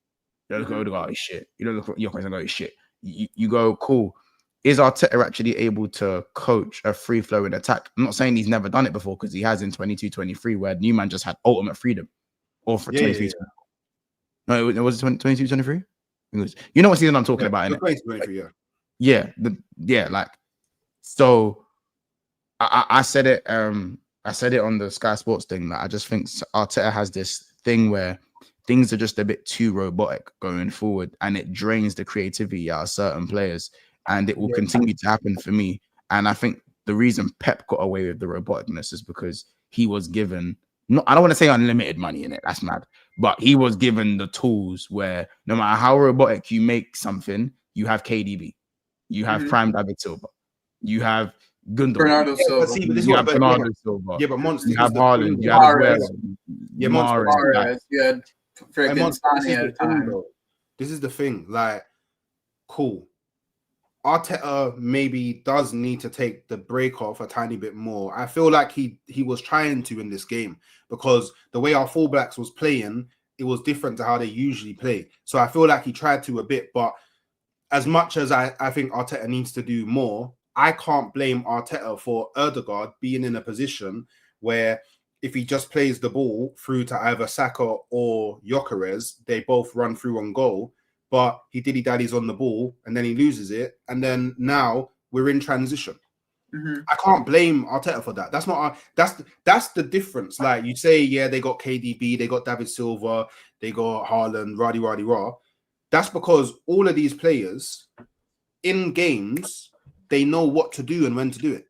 You don't look at Odegaard, he's shit. You don't look at Gyökeres and go, he's shit. You go, cool. Is Arteta actually able to coach a free-flowing attack? I'm not saying he's never done it before, because he has in 22-23, where Newman just had ultimate freedom. Or for 23. No, it was 22-23? You know what season I'm talking about, innit? 23, like, so I said it on the Sky Sports thing, that I just think Arteta has this thing where things are just a bit too robotic going forward, and it drains the creativity out of certain players, and it will continue to happen for me. And I think the reason Pep got away with the roboticness is because he was given, I don't want to say unlimited money in it, that's mad, but he was given the tools where no matter how robotic you make something, you have KDB, you have Prime David Silva, you have Gundogan, Bernardo But Silva. see, but this is you what, have but, Bernardo Silva, yeah, but Monts, you this have is the Haaland, thing, you though. have Mahrez. Aguero, Yeah, Monts, Mahrez, Suarez, you had Hey, freaking Monts, this Sane is at the a thing, time. though. This is the thing. Like, cool. Arteta maybe does need to take the break off a tiny bit more. I feel like he was trying to in this game, because the way our fullbacks was playing, it was different to how they usually play. So I feel like he tried to a bit, but as much as I think Arteta needs to do more, I can't blame Arteta for Ødegaard being in a position where if he just plays the ball through to either Saka or Gyökeres, they both run through on goal, but he dilly-dallies on the ball and then he loses it, and then now we're in transition. I can't blame Arteta for that. That's not that's the difference. Like you say, yeah, they got KDB, they got David Silva, they got Haaland, rah. That's because all of these players in games, they know what to do and when to do it.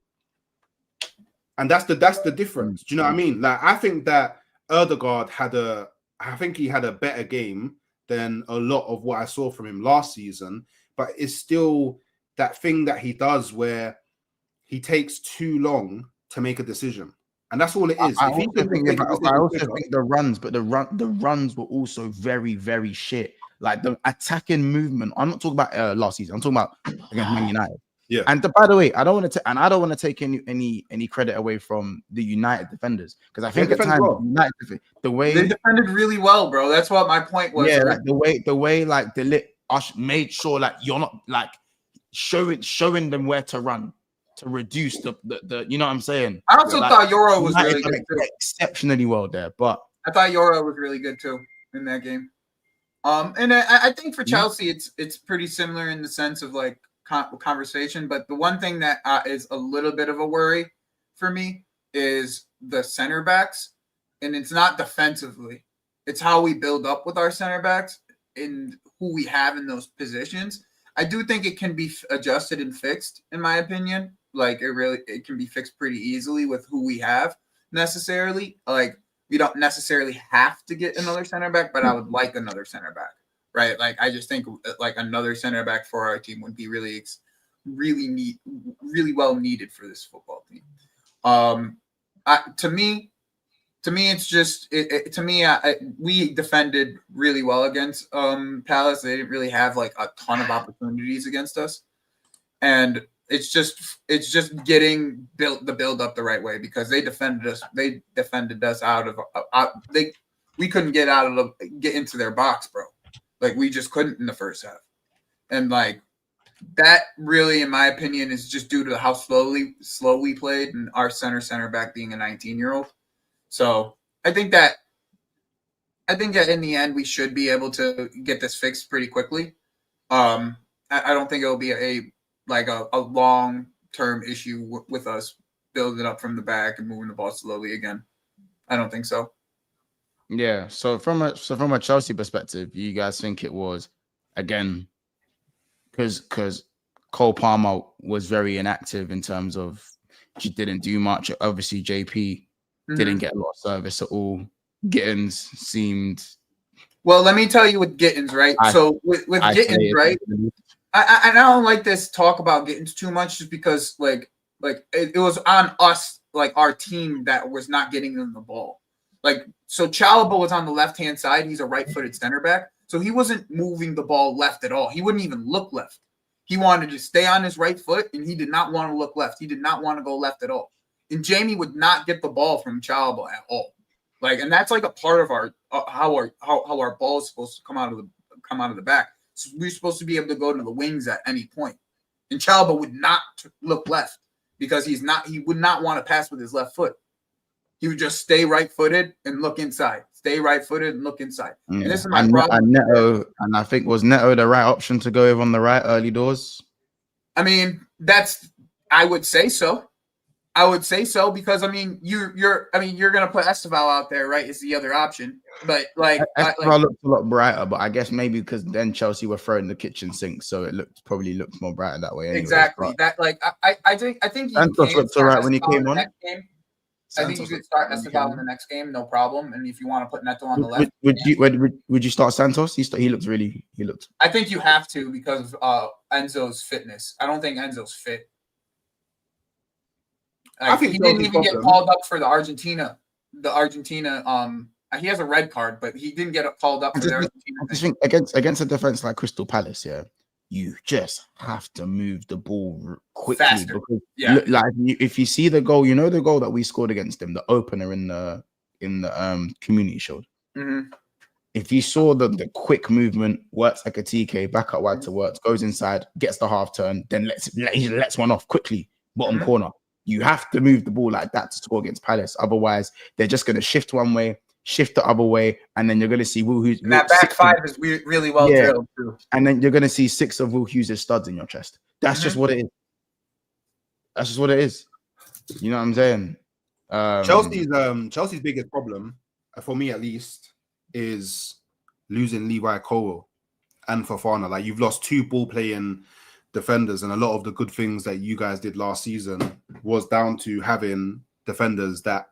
And that's the difference. Do you know what I mean? Like, I think that Ødegaard had a better game than a lot of what I saw from him last season, but it's still that thing that he does where he takes too long to make a decision. And that's all it is. I If he also could think, make a decision quicker- the runs, but the runs were also very, very shit. Like the attacking movement. I'm not talking about last season. I'm talking about against Man United. Yeah. And by the way, I don't want to take any credit away from the United defenders, because I think at times the way They defended really well, bro. That's what my point was. yeah, like the way like the lit us made sure like you're not like showing them where to run to reduce the you know what I'm saying. I also thought Euro was United really done good too. exceptionally well there, but I thought Euro was really good too in that game. And I think for Chelsea, it's pretty similar in the sense of like conversation. But the one thing that is a little bit of a worry for me is the center backs, and it's not defensively. It's how we build up with our center backs and who we have in those positions. I do think it can be adjusted and fixed, in my opinion. Like it can be fixed pretty easily with who we have necessarily. Like we don't necessarily have to get another center back, but I would like another center back, right? Like I just think like another center back for our team would be really well needed for this football team. To me, it's just we defended really well against Palace. They didn't really have like a ton of opportunities against us, and it's just getting the build up the right way, because they defended us. They defended us out of we couldn't get into their box, bro. Like we just couldn't in the first half, and like that really, in my opinion, is just due to how slow we played, and our center back being a 19-year-old. So I think that in the end we should be able to get this fixed pretty quickly. I don't think it'll be a long-term issue with us building up from the back and moving the ball slowly again. I don't think so. Yeah. So from a Chelsea perspective, you guys think it was again because Cole Palmer was very inactive in terms of she didn't do much. Obviously, JP didn't get a lot of service at all. Gittins seemed. Well, let me tell you with Gittins, right? So with Gittins, right? I don't like this talk about Gittins too much, just because like it was on us, like our team, that was not getting them the ball. Like, so Chalobah was on the left-hand side. He's a right-footed center back. So he wasn't moving the ball left at all. He wouldn't even look left. He wanted to stay on his right foot, and he did not want to look left. He did not want to go left at all. And Jamie would not get the ball from Chalobah at all. Like, and that's like a part of our how our ball is supposed to come out of the back. So we're supposed to be able to go to the wings at any point. And Chalobah would not look left because he would not want to pass with his left foot. He would just stay right-footed and look inside. Stay right-footed and look inside. Yeah. And this is my problem. And I think, was Neto the right option to go with on the right early doors? I mean, I would say so. I would say so because I mean you're gonna put Esteval out there, right? Is the other option, but like Esteval looked a lot brighter, but I guess maybe because then Chelsea were throwing the kitchen sink, so it probably looked more brighter that way. Anyways, exactly that. Like I think you Santos can looked start alright when he Esteval came in the on. next game. I think you could start Esteval in the next game, no problem. And if you want to put Neto on the left, would you start Santos? He looked. I think you have to because of Enzo's fitness. I don't think Enzo's fit. Like, I think he didn't Chelsea's even get problem- called up for the Argentina. He has a red card, but he didn't get called up for the Argentina. I just think against a defense like Crystal Palace, yeah, you just have to move the ball quickly. Faster. Because Yeah. like if you see the goal, you know the goal that we scored against them, the opener in the Community Shield. Mm-hmm. If you saw the quick movement, works like a TK, back out wide to work, goes inside, gets the half turn, then lets one off quickly, bottom corner. You have to move the ball like that to score against Palace. Otherwise, they're just going to shift one way, shift the other way, and then you're going to see Will Hughes. And that back five is really well drilled too. And then you're going to see 6 of Will Hughes' studs in your chest. That's just what it is. That's just what it is. You know what I'm saying? Chelsea's biggest problem, for me at least, is losing Levi Colwill and Fofana. Like, you've lost 2 ball playing defenders, and a lot of the good things that you guys did last season was down to having defenders that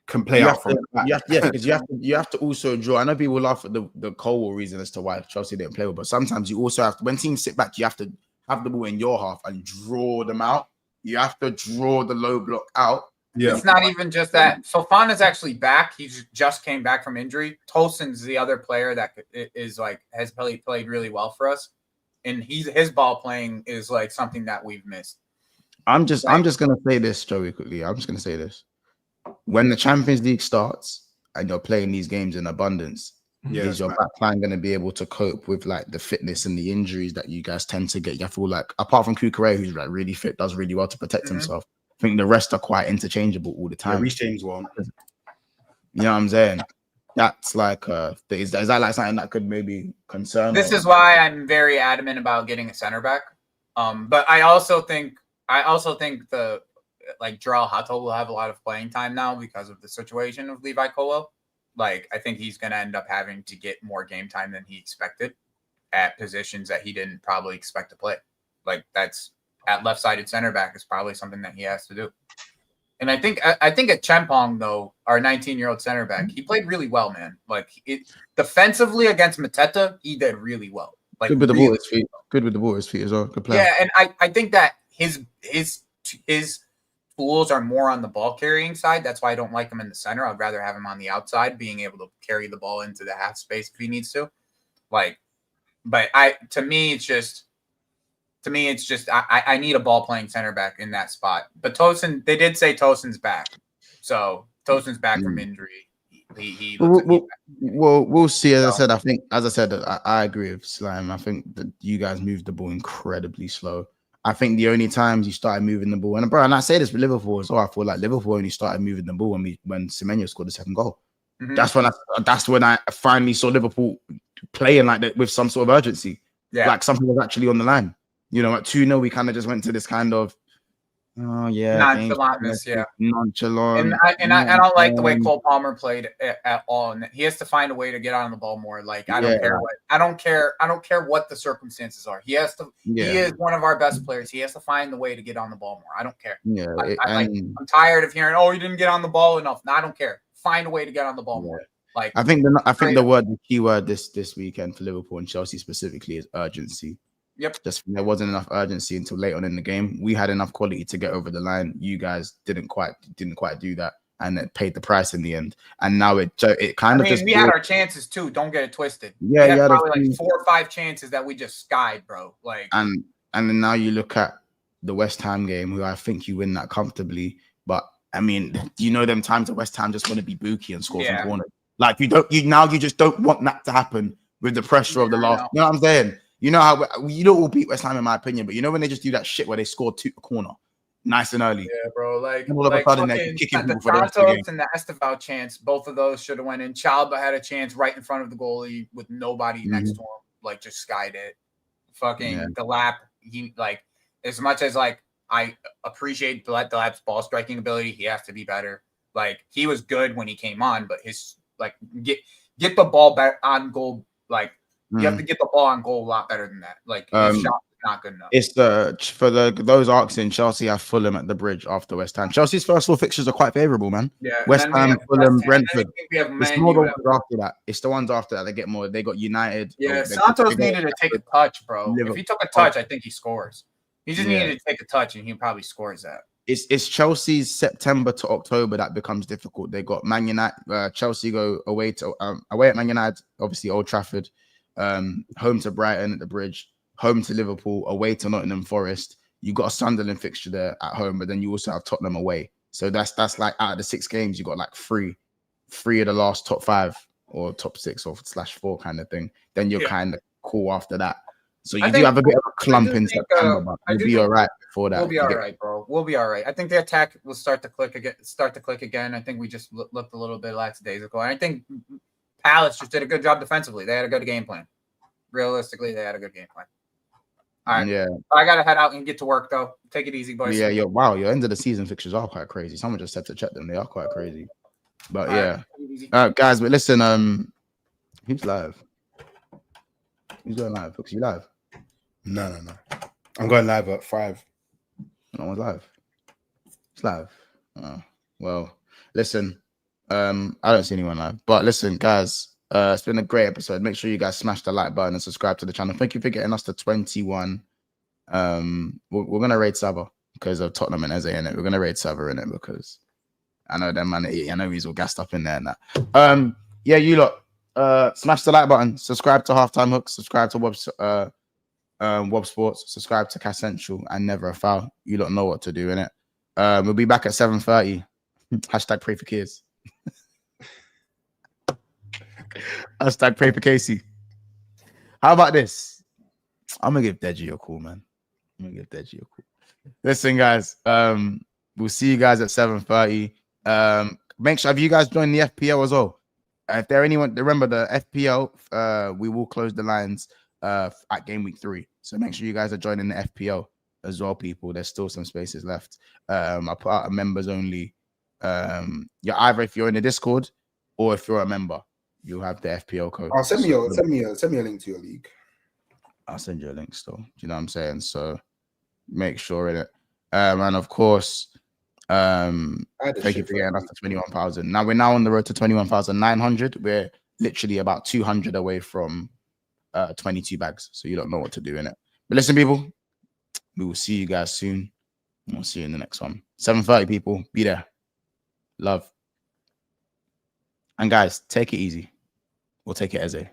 can play out from the back. Because you have to also draw. I know people laugh at the Colwill reason as to why Chelsea didn't play well, but sometimes you also have to, when teams sit back, you have to have the ball in your half and draw them out. You have to draw the low block out. Yeah. It's not even just that. Fofana's actually back. He just came back from injury. Tolson's the other player that is like has played really well for us, and his ball playing is like something that we've missed. I'm just gonna say this, Joey, quickly. I'm just gonna say this: when the Champions League starts and you're playing these games in abundance, is your back line gonna be able to cope with like the fitness and the injuries that you guys tend to get? You feel like, apart from Kukurea, who's like really fit, does really well to protect himself. I think the rest are quite interchangeable all the time. Reece James won't. You know what I'm saying? That's like is that like something that could maybe concern? This is why I'm very adamant about getting a center back. But I also think the Joel Hato will have a lot of playing time now because of the situation of Levi Colwill. Like, I think he's gonna end up having to get more game time than he expected at positions that he didn't probably expect to play. Like, that's at left-sided center back is probably something that he has to do. And I think at Chempong, though, our 19-year-old center back, he played really well, man. Like, defensively against Mateta, he did really well. Like, good with the ball at his feet. Good with the ball at his feet as well. Good player. Yeah, and I think that his tools are more on the ball carrying side. That's why I don't like him in the center. I'd rather have him on the outside, being able to carry the ball into the half space if he needs to. Like, but to me, it's just I need a ball playing center back in that spot. But Tosin, they did say Tosin's back, so Tosin's back from injury. He we'll see. As I said, I agree with Slime. I think that you guys moved the ball incredibly slow. I think the only times you started moving the ball, and I say this with Liverpool as well, I feel like Liverpool only started moving the ball when Semenyo scored the second goal. Mm-hmm. That's when I finally saw Liverpool playing like that with some sort of urgency. Yeah, like something was actually on the line. You know, at 2-0, we kind of just went to this kind of nonchalantness, nonchalant. And I don't like the way Cole Palmer played at all. And he has to find a way to get on the ball more. Like, I don't care what the circumstances are. He has to. Yeah. He is one of our best players. He has to find the way to get on the ball more. I don't care. Yeah, I'm tired of hearing, "Oh, he didn't get on the ball enough." No, I don't care. Find a way to get on the ball more. Like, I think the key word this weekend for Liverpool and Chelsea specifically is urgency. Yep. Just there wasn't enough urgency until late on in the game. We had enough quality to get over the line. You guys didn't quite do that, and it paid the price in the end. And now it kind of just. We had our chances too. Don't get it twisted. Yeah, we had probably like 4 or 5 chances that we just skied, bro. Like, and then now you look at the West Ham game, who I think you win that comfortably. But I mean, you know them times that West Ham just want to be booky and score from corners. Like, you just don't want that to happen with the pressure of the last. You know what I'm saying? You know how you don't all beat West Ham in my opinion, but you know when they just do that shit where they score 2 corner, nice and early. Yeah, bro. Like, all of a sudden they're kicking people for the rest of the game. And the Esteval chance, both of those should have went in. Chalba had a chance right in front of the goalie with nobody next to him, like just skied it. The lap. He, like, as much as like I appreciate Delap's ball striking ability. He has to be better. Like, he was good when he came on, but his like get the ball back on goal. Like, you have to get the ball on goal a lot better than that. Like, his shot is not good enough. It's for those asking, Chelsea have Fulham at the Bridge after West Ham. Chelsea's first four fixtures are quite favourable, man. Yeah, West Ham, Fulham, Brentford. We have It's more the ones after that. It's the ones after that. They get more. They got United. Yeah, they Santos needed to take a touch, bro. Liverpool. If he took a touch, I think he scores. He just needed to take a touch, and he probably scores that. It's Chelsea's September to October that becomes difficult. They got Man United. Chelsea go away at Man United, obviously Old Trafford, home to Brighton at the Bridge, home to Liverpool, away to Nottingham Forest. You got a Sunderland fixture there at home, but then you also have Tottenham away. So that's like out of the 6 games, you got like three of the last top 5 or top 6 or /4 kind of thing. Then you're kind of cool after that. So you do have a bit of a clump in September, but you'll be all right before that. We'll be all right, bro. We'll be all right. I think the attack will start to click again. I think we just looked a little bit lackadaisical. And I think Palace just did a good job defensively. They had a good game plan. Realistically, they had a good game plan. All right. Yeah. I got to head out and get to work, though. Take it easy, boys. Yeah, wow, your end of the season fixtures are quite crazy. Someone just said to check them. They are quite crazy. But yeah. Guys, but listen, who's live? Who's going live? Books, you live? No. I'm going live at 5. No one's live. It's live. Oh, well, listen, I don't see anyone live. But listen, guys, it's been a great episode. Make sure you guys smash the like button and subscribe to the channel. Thank you for getting us to 21. We're gonna raid Sava because of Tottenham and Eze in it. We're gonna raid Sava in it because I know them man. I know he's all gassed up in there and that. Yeah, you lot, smash the like button. Subscribe to Halftime Hook. Subscribe to Wob Sports. Subscribe to Cash Central and Never a Foul. You don't know what to do in it. We'll be back at 7:30. Hashtag pray for kids. Hashtag pray for Casey. How about this? I'm gonna give Deji a call, man. Listen, guys. We'll see you guys at 7:30. Make sure, have you guys joined the FPL as well? If there anyone, remember the FPL, we will close the lines at game week 3. So make sure you guys are joining the FPL as well, people. There's still some spaces left. I put out a members only. You're either if you're in the Discord or if you're a member, you'll have the FPL code. Oh, send me a link to your league. I'll send you a link still. Do you know what I'm saying? So make sure in it. And of course, thank you for getting us to 21,000. Now we're on the road to 21,900. We're literally about 200 away from 22 bags. So you don't know what to do in it. But listen, people, we will see you guys soon. We'll see you in the next one. 7:30, people. Be there. Love. And guys, take it easy. We'll take it as a.